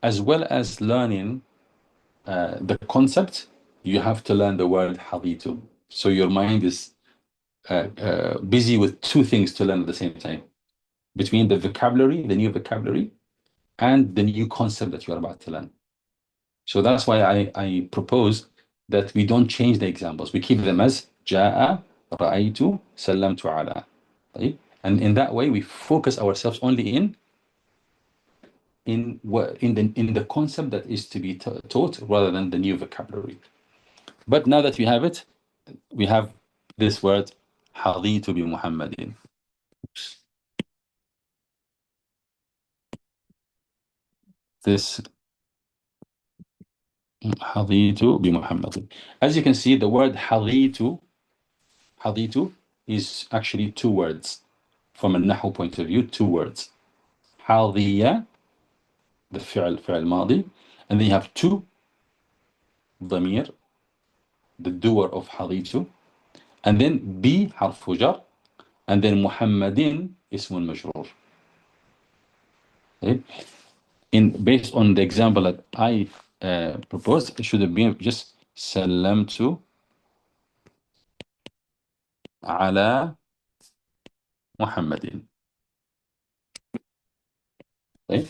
as well as learning the concept, you have to learn the word حظيت. So your mind is busy with two things to learn at the same time. Between the vocabulary, the new vocabulary, and the new concept that you're about to learn. So that's why I propose that we don't change the examples. We keep them as جاء, رأيت, سلمت على. And in that way, we focus ourselves only in the concept that is to be taught rather than the new vocabulary. But now that we have it, we have this word حظيت بمحمد. This حظيت بمحمد. As you can see, the word حظيت is actually two words. From a nahu point of view, two words. حظي, the فعل ماضي, and then you have two ضمير, the doer of حظيت, and then بي حرف جر, and then محمد اسم مجرور. Okay? Based on the example that I proposed, it should have been just سلمت على محمد. Okay?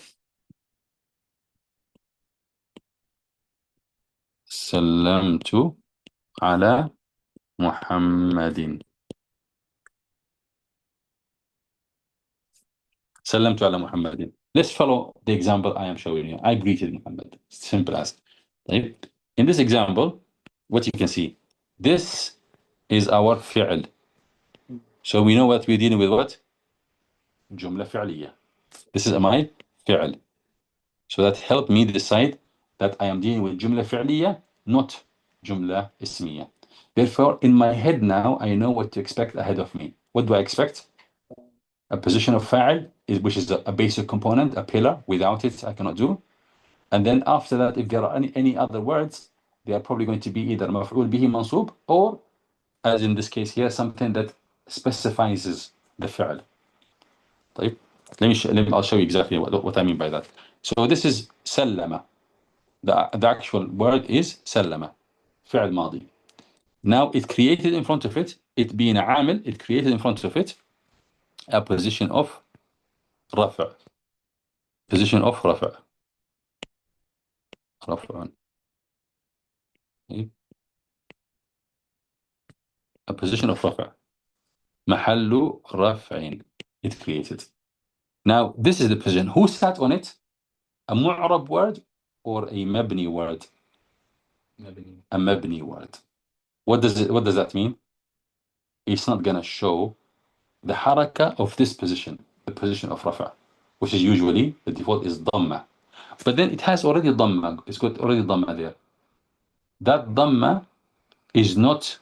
سلمت على محمد. سلمت على محمد. Let's follow the example I am showing you. I greeted Muhammad. Simple as. In this example, what you can see, this is our فعل. So we know what we're dealing with. What? جملة فعلية. This is my فعل. So that helped me decide that I am dealing with جملة فعلية, not جملة اسمية. Therefore, in my head now, I know what to expect ahead of me. What do I expect? A position of فاعل, which is a basic component, a pillar. Without it, I cannot do. And then after that, if there are any other words, they are probably going to be either مفعول به منصوب, or, as in this case here, something that specifies the فعل. طيب. I'll show you exactly what I mean by that. So this is سلم. The actual word is سلم. فعل ماضي. Now it created in front of it, it being a عامل, it created in front of it a position of رفع. Position of رفع. رفع. A position of رفع. محل رفع. It created. Now this is the position. Who sat on it? A معرب word or a مبني word? A مبني word. What does that mean? It's not gonna show the haraka of this position, the position of rafa, which is usually the default is dhamma. But then it has already dhamma. It's got already dhamma there. That dhamma is not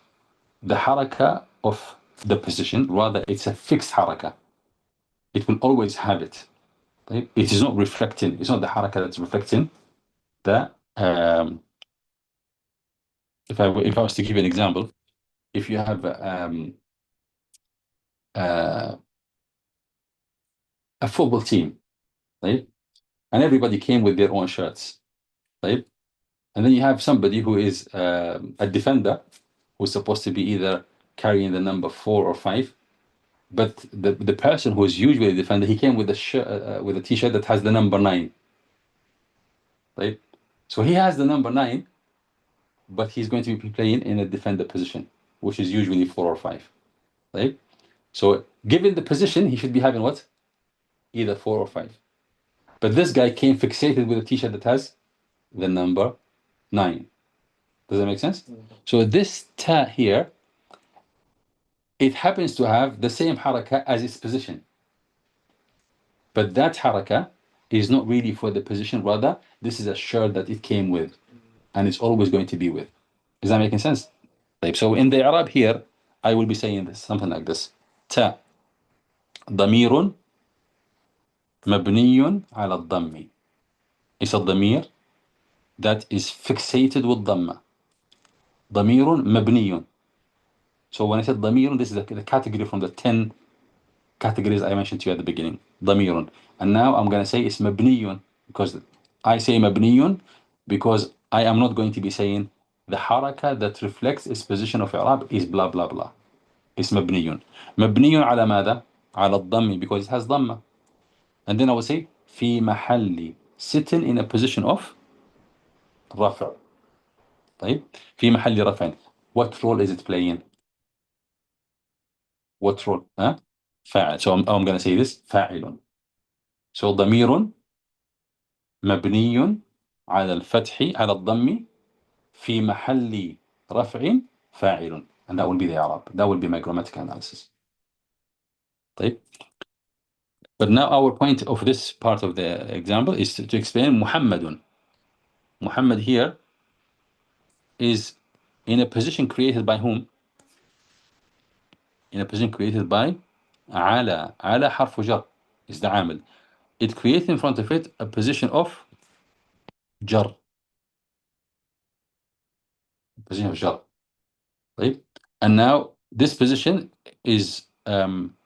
the haraka of the position, rather it's a fixed haraka. It will always have it. It is not reflecting. It's not the haraka that's reflecting the. If I was to give you an example, if you have a football team, right, and everybody came with their own shirts, right, and then you have somebody who is a defender who's supposed to be either carrying the number 4 or 5, but the person who is usually a defender, he came with a shirt with a t-shirt that has the number 9, right? So he has the number 9, but he's going to be playing in a defender position, which is usually 4 or 5, right? So given the position, he should be having what? Either 4 or 5. But this guy came fixated with a t-shirt that has the number 9. Does that make sense? So this ta here, it happens to have the same haraka as its position. But that haraka is not really for the position, rather, this is a shirt that it came with, and it's always going to be with. Is that making sense? So in the Arab here, I will be saying this, something like this. Ta ضمير مبني على الضم. It's a ضمير that is fixated with dhamma. ضمير مبني. So when I said ضمير, this is the category from the 10 categories I mentioned to you at the beginning. ضمير. And now I'm going to say it's مبني, because I say مبني because I am not going to be saying the haraka that reflects its position of Arab is blah blah blah. It's مبني. مبني على ماذا؟ على الضم, because it has ضمة. And then I will say في محل, sitting in a position of رفع. طيب في محل رفع. What role is it playing? What role? فاعل. So I'm going to say this فاعل. So ضمير مبني على الفتح على الضم في محل رفع فاعل. And that will be the Arab. That will be my grammatical analysis. طيب. But now our point of this part of the example is to explain محمد. Muhammad here is in a position created by whom? In a position created by على. على حرف جر is the عامل. It creates in front of it a position of جر. Position of جر. طيب. And now this position is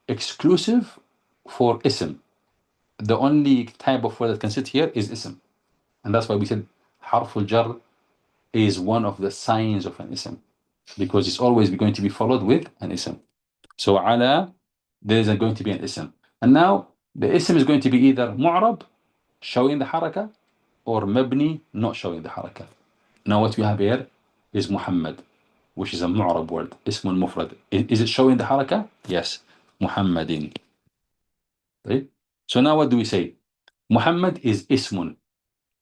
exclusive for ism. The only type of word that can sit here is ism. And that's why we said حرف الجر is one of the signs of an ism, because it's always going to be followed with an ism. So ala, there is going to be an ism. And now the ism is going to be either mu'rab, showing the haraka, or mabni, not showing the haraka. Now what we have here is Muhammad, which is a mu'rab word, ismun mufrad. Is it showing the haraka? Yes. Muhammadin. Right? So now what do we say? Muhammad is ismun.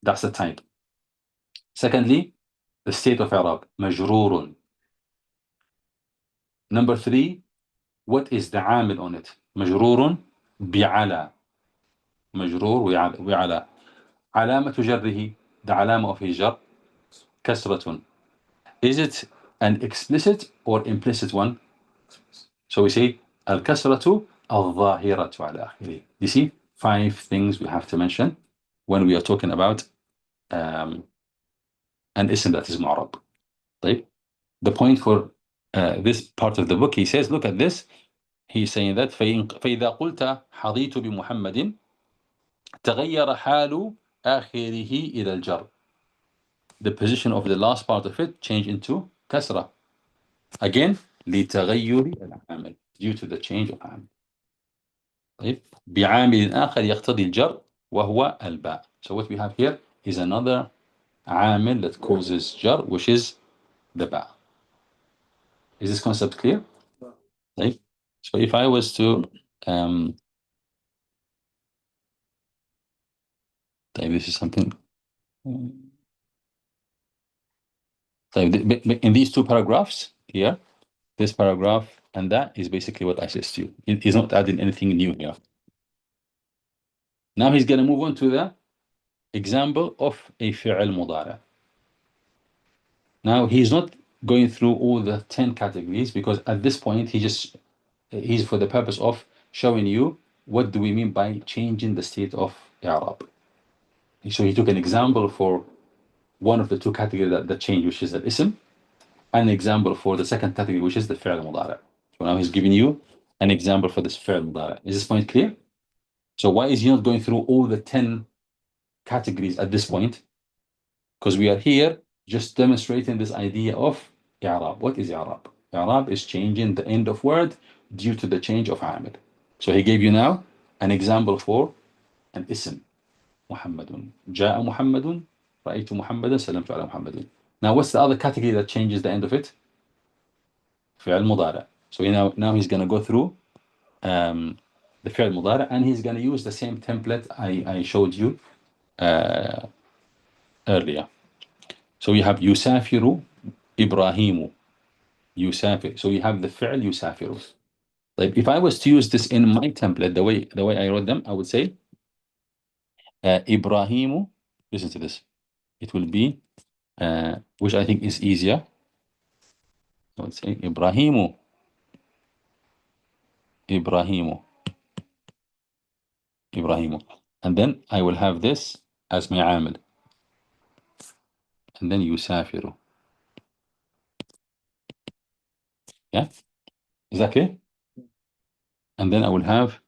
That's the type. Secondly, the state of Arab, majrurun. Number 3, what is the عامل on it? مجرور بعلى. مجرور وعلى. علامة جره, the علامة of his jar, كسرة. Is it an explicit or implicit one? So we say الكسرة الظاهرة على آخره. You see 5 things we have to mention when we are talking about an ism that is معرب. طيب. The point for this part of the book, he says, look at this. He's saying that فإذا قلت حظيت بمحمد تغير حال آخره إلى الجر. The position of the last part of it changed into كسرة. Again, لتغير العامل, due to the change of عامل. طيب. بعامل آخر يقتضي الجر وهو الباء. So what we have here is another عامل that causes jar, which is the باء. Is this concept clear? طيب. So if I was to this is something. In these 2 paragraphs, here, this paragraph, and that is basically what I said to you. It is not adding anything new here. Now he's going to move on to the example of a fi'al mudara. Now he's not going through all the 10 categories, because at this point he's for the purpose of showing you what do we mean by changing the state of i'rab. So he took an example for one of the two categories that change, which is the ism, and an example for the second category, which is the fi'al mudara. So now he's giving you an example for this fi'al mudara. Is this point clear? So why is he not going through all the 10 categories at this point? Because we are here just demonstrating this idea of i'rab. What is i'rab? I'rab is changing the end of word due to the change of amil. So he gave you now an example for an ism. Muhammadun. Ja'a Muhammadun. Ra'aytu Muhammadan. Salamtu ala Muhammadun. Now what's the other category that changes the end of it? Fi'al mudara. So now he's going to go through the fi'al mudara, and he's going to use the same template I showed you earlier. So you have yusafiru Ibrahimu. Yusafir. So you have the fi'al yusafiru. Like if I was to use this in my template, the way I wrote them, I would say Ibrahimu. Listen to this. It will be, which I think is easier. I would say Ibrahimu. Ibrahimu. Ibrahimu. And then I will have this as my amil. And then yusafiru. Yeah? Is that clear? And then I will have,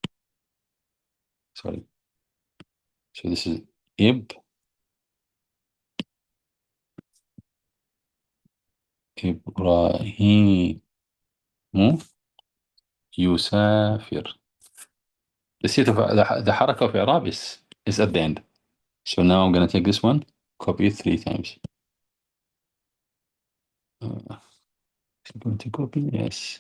sorry. So this is Ibrahimu yusafir. The state of the haraka of i'rab is at the end. So now I'm going to take this one, copy it 3 times. I'm going to copy, yes.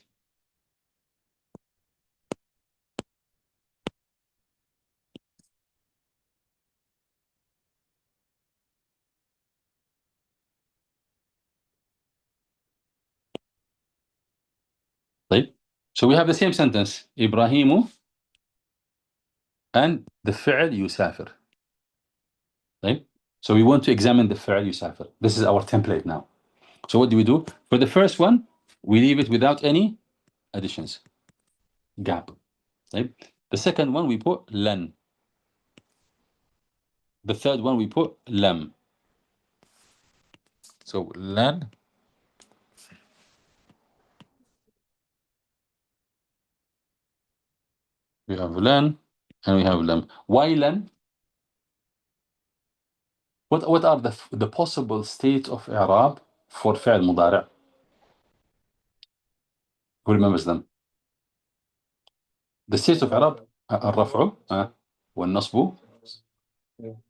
Right? So we have the same sentence, Ibrahimu, and the fi'al yusafir. Right? So we want to examine the fi'al yusafir. This is our template now. So what do? For the first one, we leave it without any additions. Gap. Right? The second one, we put lan. The third one, we put lam. So lan. We have lan and we have lam. Why lan? What are the possible states of i'rab for fi'al mudara'? Who remembers them? The states of i'rab: الرفع والنصب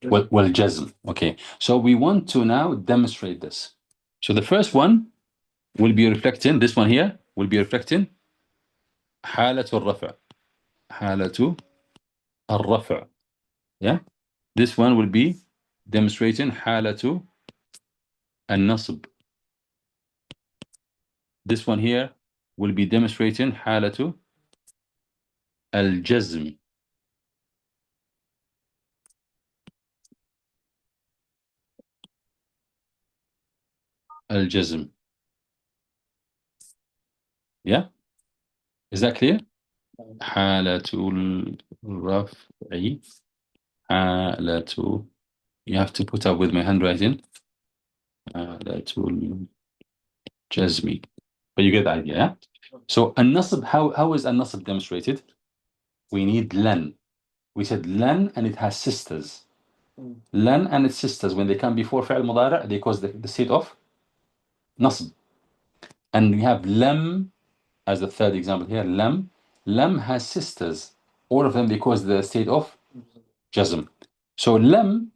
والجزم. Okay, so we want to now demonstrate this. So the first one will be reflecting, this one here will be reflecting حالة الرفع. حالة الرفع. Yeah, this one will be demonstrating حالة النصب. This one here will be demonstrating حالة الجزم. الجزم. Yeah, is that clear? حالة الرفع. حالة, you have to put up with my handwriting. حالة الجزم. But you get the idea, yeah? So النصب, how is النصب demonstrated? We need lan. We said lan and it has sisters. Lan and its sisters, when they come before fi'al mudara', they cause the state of nasb. And we have lam as the third example here. Lam. Lam has sisters. All of them, they cause the state of jazm. So lam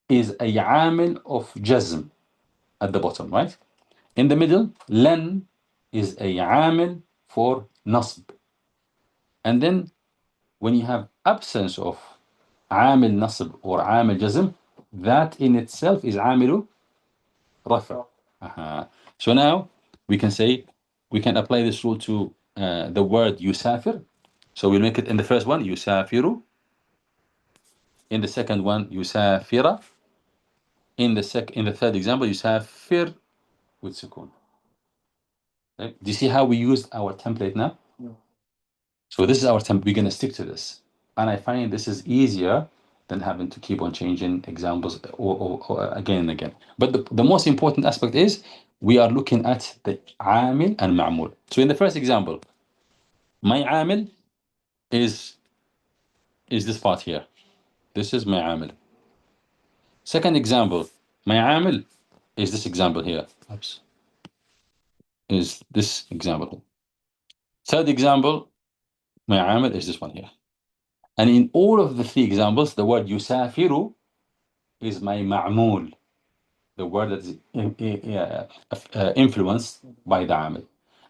is a amil of jazm at the bottom, right? In the middle, lan is a amil for nasb. And then when you have absence of amil nasb or amil jazm, that in itself is amilu rafa. So now we can say, we can apply this rule to the word يسافر. So we'll make it in the first one, يسافر. In the second one, يسافر. In the third example, يسافر with سكون. Right? Do you see how we used our template now? No. So this is our template. We're going to stick to this. And I find this is easier than having to keep on changing examples or again and again. But the most important aspect is we are looking at the عامل and معمول. So in the first example, my عامل is this part here. This is my عامل. Second example, my عامل is this example here. Oops. Is this example. Third example, my عامل is this one here. And in all of the three examples, the word يسافر is my معمول, the word that is influenced by the عامل.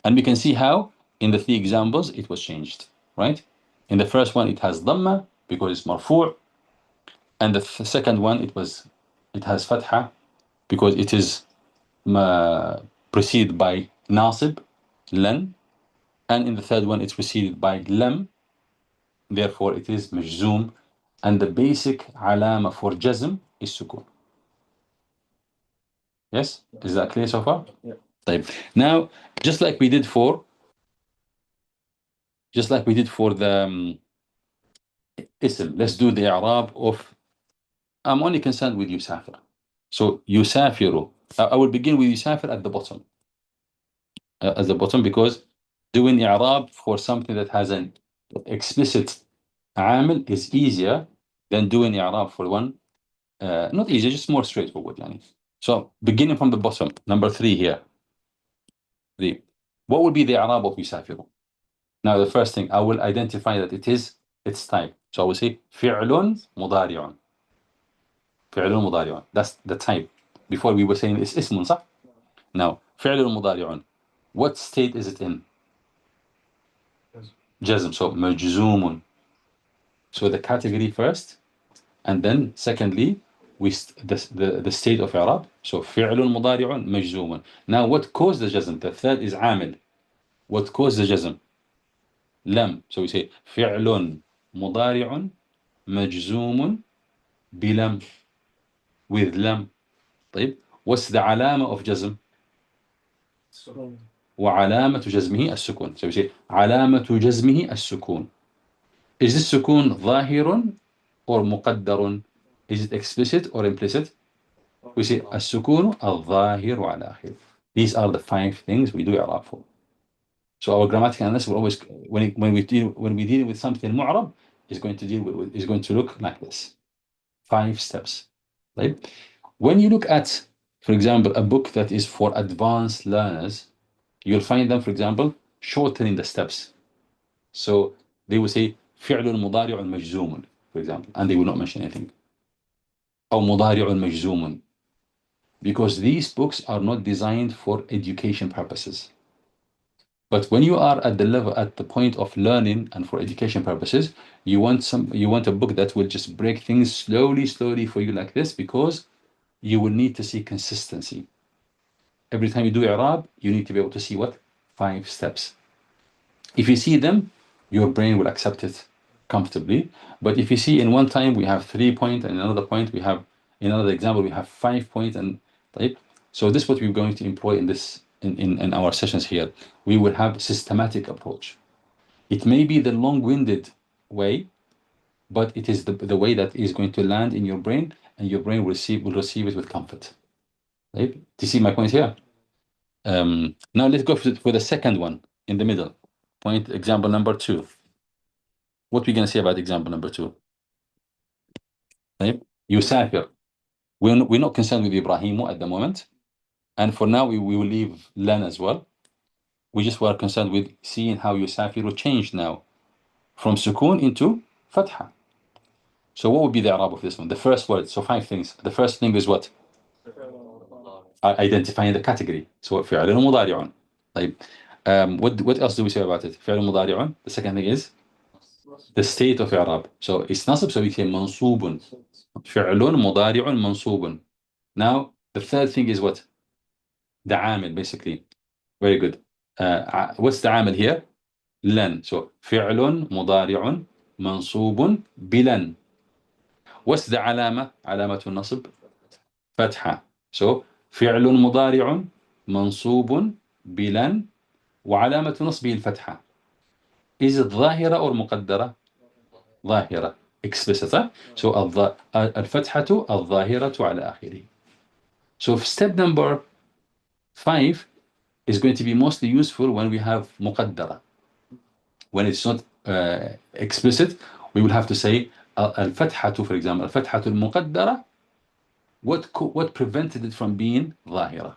And we can see how in the three examples it was changed, right? In the first one, it has ضمة because it's مرفوع. And the second one, it has فتحة because it is preceded by ناصب, لن. And in the third one, it's preceded by لم. Therefore, it is مجزوم. And the basic علامة for جزم is سكون. Yes? Is that clear so far? Yeah. طيب. Now, just like we did for the اسم, let's do the إعراب of, I'm only concerned with يسافر. So يسافر, I will begin with يسافر at the bottom, because doing إعراب for something that has an explicit عامل is easier than doing إعراب for one, not easier, just more straightforward. يعني. So beginning from the bottom, number 3 here. What would be the إعراب of يسافر? Now the first thing, I will identify that it is its type. So I will say فعل مضارع. فعل مضارع. That's the type. Before we were saying it's اسم, صح? Now فعل مضارع. What state is it in? جزم. So مجزوم. So the category first, and then secondly, the state of إعراب. So فعل مضارع مجزوم. Now what caused the جزم? The third is عامل. What caused the جزم? لم. So we say فعل مضارع مجزوم بلم, with لم. طيب, what's the علامة of جزم? وعلامة جزمه السكون. So we say علامة جزمه السكون. Is this سكون ظاهر or مقدر? Is it explicit or implicit? We say السكون الظاهر على آخر. These are the 5 things we do إعراب for. So our grammatical analysis will always, when we deal with something معرب, is going to look like this. 5 steps. Right? When you look at, for example, a book that is for advanced learners, you'll find them, for example, shortening the steps. So they will say فعل مضارع مجزوم, for example, and they will not mention anything. أو مضارع مجزوم. Because these books are not designed for education purposes. But when you are at the point of learning and for education purposes, you want a book that will just break things slowly for you like this, because you will need to see consistency. Every time you do i'rab, you need to be able to see what? 5 steps. If you see them, your brain will accept it comfortably. But if you see in one time we have 3 points, and another point we have, in another example we have 5 points, and type. So this is what we're going to employ in our sessions here. We will have systematic approach. It may be the long-winded way, but it is the way that is going to land in your brain, and your brain will receive it with comfort. Right? Do you see my point here? Now let's go for the second one in the middle. Point, example number 2. What are we going to say about example number 2? Right? يسافر. We're not concerned with Ibrahim at the moment. And for now, we will leave Lan as well. We just were concerned with seeing how يسافر changed now from sukun into fatha. So what would be the i'rab of this one? The first word. So 5 things. The first thing is what? Identifying the category. So فعل مضارع. طيب. What else do we say about it? فعل مضارع. The second thing is the state of i'rab. So it's nasb, so we say منصوب. فعل مضارع منصوب. Now the third thing is what? The عامل, basically. Very good. What's the عامل here? لن. So فعل مضارع منصوب بلن. What's the علامة? علامة النصب فتحة. So فعل مضارع منصوب بلن وعلامة نصبه الفتحة. Is it ظاهرة or مقدرة؟ ظاهرة. Explicit. So الفتحة الظاهرة على آخره. So step number 5 is going to be mostly useful when we have مقدرة. When it's not explicit, we will have to say الفتحة, for example, الفتحة المقدرة. What prevented it from being ظاهرة?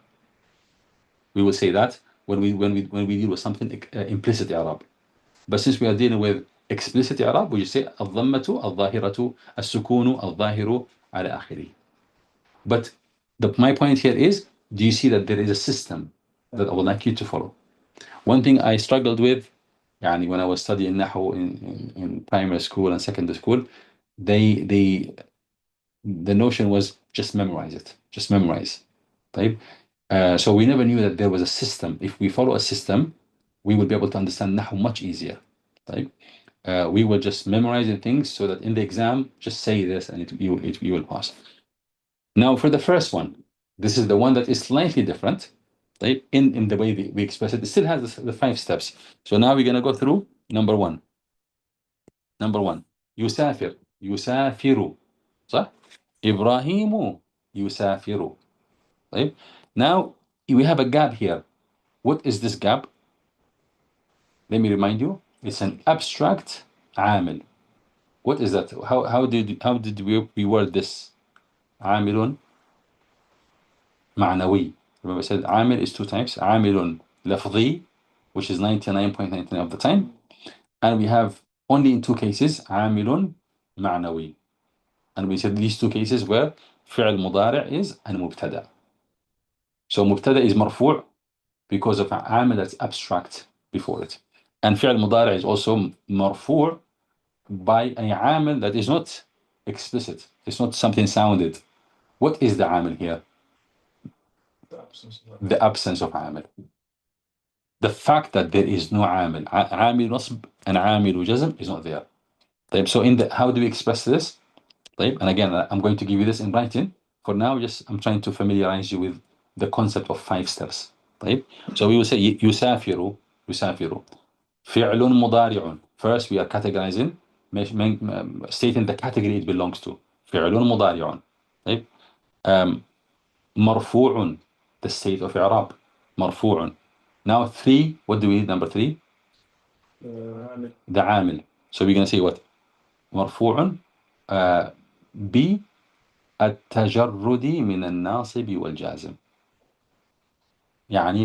We will say that when we deal with something implicit إعراب. But since we are dealing with explicit إعراب, we just say الضمة الظاهرة السكون الظاهر على آخره. But my point here is, do you see that there is a system that I would like you to follow? One thing I struggled with, when I was studying نحو in primary school and secondary school, the notion was just memorize it, just memorize. طيب? So we never knew that there was a system. If we follow a system, we will be able to understand نحو much easier. طيب? We were just memorizing things so that in the exam, just say this and you will pass. Now for the first one, this is the one that is slightly different. طيب? In the way we express it. It still has the 5 steps. So now we're going to go through number 1. Number 1, يسافر. يسافر. صح؟ إبراهيم يسافر. طيب? Now we have a gap here. What is this gap? Let me remind you. It's an abstract عامل. What is that? How did we word this? عامل معنوي. Remember I said عامل is 2 types. عامل لفظي, which is 99.99% of the time. And we have only in 2 cases عامل معنوي. And we said these 2 cases where فعل مضارع is المبتدأ. So مبتدأ is مرفوع because of عامل that's abstract before it. And فعل مضارع is also مرفوع by a عامل that is not explicit. It's not something sounded. What is the عامل here? The absence of عامل. The fact that there is no عامل. عامل نصب and عامل جزم is not there. طيب, so how do we express this? طيب, and again, I'm going to give you this in writing. For now, I'm trying to familiarize you with the concept of 5 steps. طيب? So we will say يسافر. يسافر. فعل مضارع. First, we are categorizing, stating the category it belongs to. فعل مضارع. طيب? مرفوع. The state of إعراب. مرفوع. Now 3, what do we need? Number 3? The عامل. So we're going to say what? مرفوع بالتجرد من الناصب والجازم.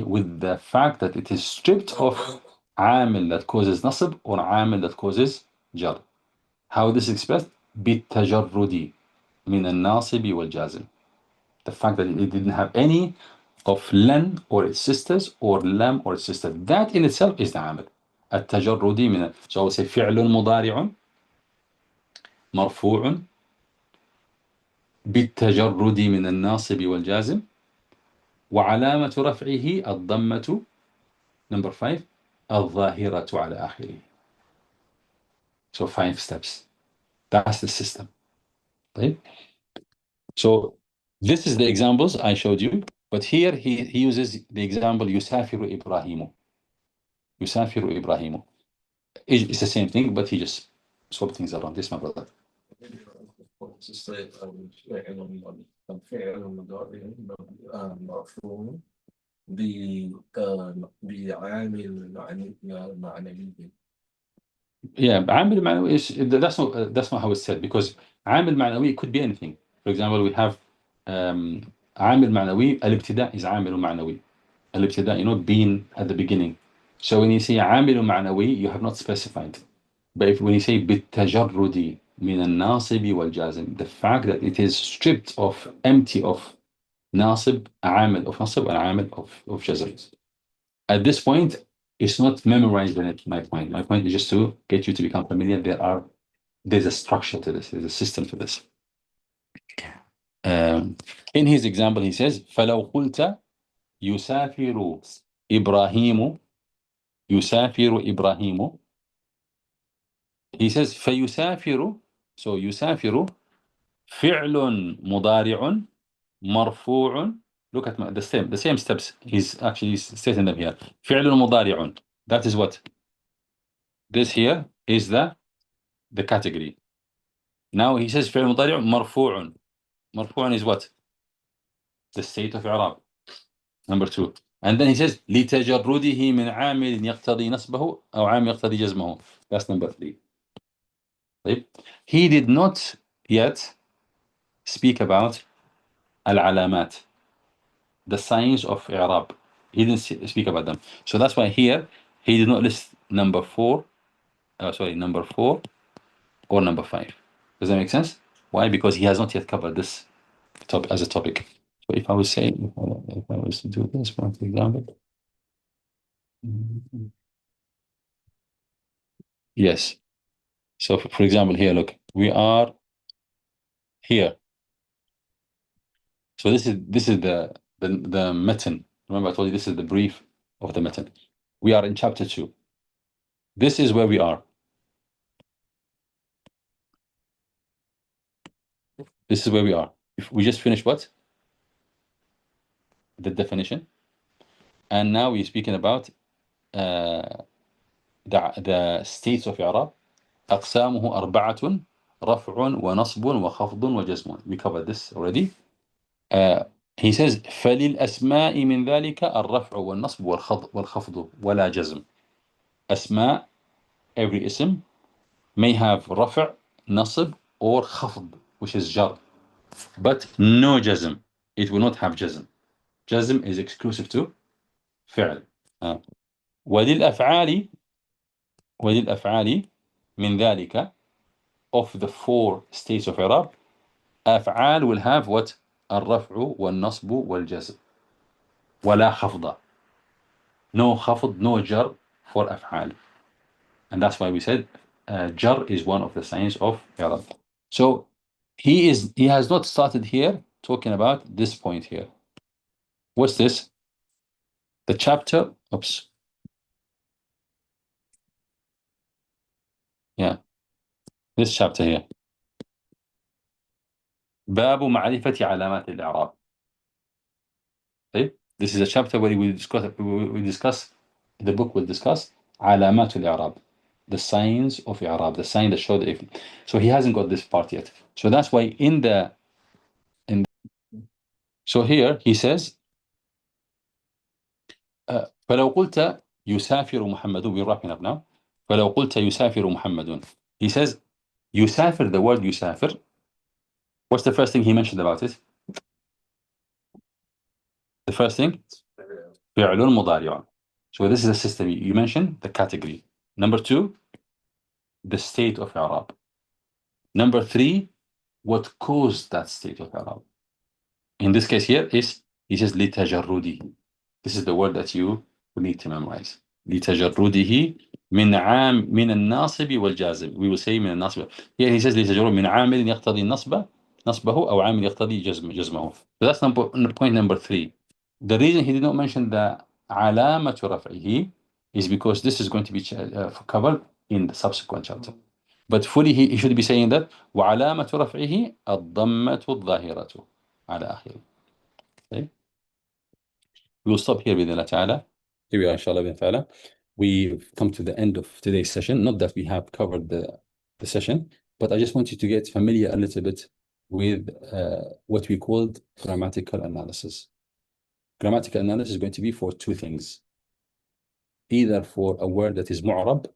with the fact that it is stripped of عامل that causes نصب or عامل that causes جر. How this is expressed? بالتجرد من الناصب والجازم. The fact that it didn't have any of لن or its sisters or لم or its sister. That in itself is the عامل. التجرد من. So I will say فعل مضارع مرفوع بالتجرد من الناصب والجازم وعلامة رفعه الضمة. Number 5, الظاهرة على آخره. So 5 steps. That's the system. Right? So this is the examples I showed you, but here he uses the example يسافر إبراهيم. يسافر إبراهيم. It's the same thing, but he just swapped things around. This, my brother. Yeah, عامل معنوي is that's not how it's said, because عامل معنوي could be anything. For example, we have عامل معنوي. الابتداء is عامل معنوي. الابتداء, being at the beginning. So when you say عامل معنوي, you have not specified. But when you say بالتجرد من الناصب والجازم, the fact that it is stripped of, empty of ناصب, عامل of نصب and عامل of جزم. At this point, it's not memorized in it, my point. My point is just to get you to become familiar. There's a structure to this. There's a system to this. In his example, he says, فَلَوْ قُلْتَ يُسَافِرُ إبراهيم يسافر إبراهيم. He says فيسافر. So يسافر فعل مضارع مرفوع. Look at the same steps. He's actually stating them here. فعل مضارع. That is what? This here is the category. Now he says فعل مضارع مرفوع. مرفوع is what? The state of إعراب. Number 2. And then he says لتجرده من عامل يقتضي نصبه أو عامل يقتضي جزمه. That's number 3. طيب. He did not yet speak about العلامات, the signs of إعراب. He didn't speak about them. So that's why here he did not list number 4 or number 5. Does that make sense? Why? Because he has not yet covered this topic as a topic. So if I was saying, if I was to do this, for example, yes. So for example, here, look, we are here. So this is the matan. Remember, I told you this is the brief of the matan. We are in chapter 2. This is where we are. This is where we are. If we just finished what? The definition. And now we're speaking about the states of إعراب. أقسامه 4: رفع ونصب وخفض وجزم. We covered this already. He says فللأسماء من ذلك الرفع والنصب والخفض ولا جزم. أسماء, every ism may have رفع, نصب, or خفض, which is jar, but no jazm. It will not have jazm. Jazm is exclusive to فعل. وللأفعال من ذلك, of the 4 states of إعراب, أفعال will have what? الرفع والنصب والجزم ولا خفض. No خفض, no jar for أفعال. And that's why we said jar is one of the signs of إعراب. So he has not started here talking about this point here. What's this? The chapter, oops. Yeah. This chapter here. باب معرفة علامات الإعراب. This is a chapter where we discuss, the book will discuss علامات الإعراب, the signs of إعراب, the sign that show the if. So he hasn't got this part yet. So that's why so here he says فلو قلت يسافر محمد, we're wrapping up now. فلو قلت يسافر محمد. He says يسافر, the word يسافر, what's the first thing he mentioned about it? The first thing, فعل مضارع. So this is a system. You mentioned the category. Number 2, the state of إعراب. Number 3, what caused that state of إعراب. In this case here is, he says لتجرده. This is the word that you need to memorize. لتجرده من الناصب والجازم. We will say من الناصب. Here he says لتجرده من عامل يقتضي نصبه أو عامل يقتضي جزمه. So that's point number 3. The reason he did not mention the علامة رفعه is because this is going to be covered in the subsequent chapter. But fully he should be saying that وعلامة رفعه الضمة الظاهرة على آخره. Okay? We will stop here بإذن الله تعالى. Here we are, inshallah بإذن الله. We've come to the end of today's session. Not that we have covered the session, but I just want you to get familiar a little bit with what we called grammatical analysis. Grammatical analysis is going to be for 2 things. Either for a word that is mu'rab,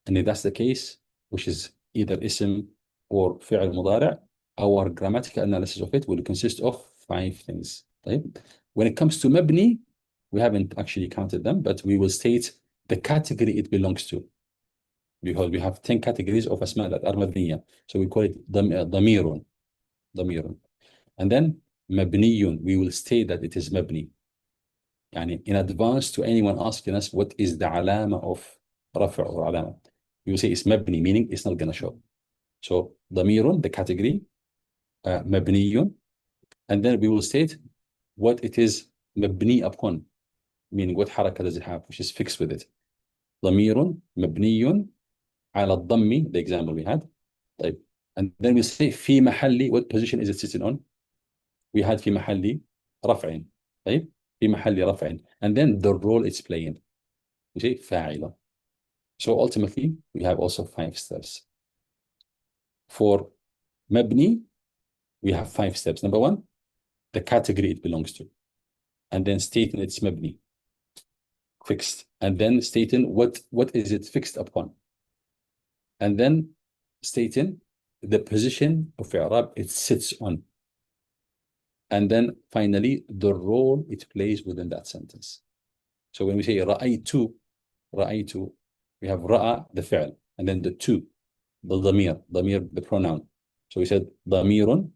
and if that's the case, which is either ism or fi'l mudari', our grammatical analysis of it will consist of 5 things. طيب. When it comes to mabni, we haven't actually counted them, but we will state the category it belongs to, because we have 10 categories of asma that are mabniya. So we call it damirun. And then mabniyun, we will state that it is mabni. يعني in advance to anyone asking us what is the alama of رفع or alama, we will say it's mabni, meaning it's not going to show. So damirun, the category, mabniyun, and then we will state what it is mabni upon. meaning what حركة does it have, which is fixed with it. ضمير مبني على الضم, the example we had. طيب, and then we say في محل, what position is it sitting on? We had في محل رفع. طيب, في محل رفع, and then the role it's playing, we say فاعلة. So ultimately we have also 5 steps. For مبني we have 5 steps. Number 1, the category it belongs to, and then stating its مبني, fixed, and then stating what is it fixed upon, and then stating the position of i'rab it sits on, and then finally the role it plays within that sentence. So when we say رأيت, we have رأى the فعل, and then the to, the ضمير the pronoun. So we said ضمير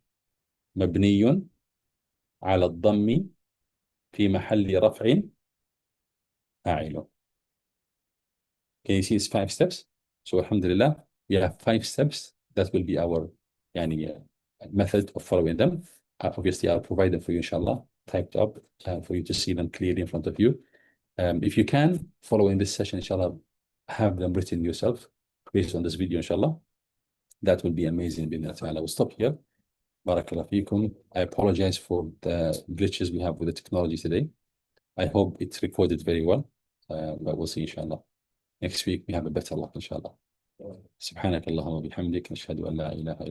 مبني على الضم في محل رفع فاعل. Can you see it's 5 steps? So alhamdulillah, we have 5 steps that will be our method of following them. Obviously, I'll provide them for you, inshallah, typed up for you to see them clearly in front of you. If you can, following this session, inshallah, have them written yourself based on this video, inshallah. That will be amazing. We'll stop here. Barakallah feekum. I apologize for the glitches we have with the technology today. I hope it's recorded very well, but we'll see, inshallah. Next week, we have a better luck, inshallah. سبحانك اللهم وبحمدك نشهد أن لا إله إلا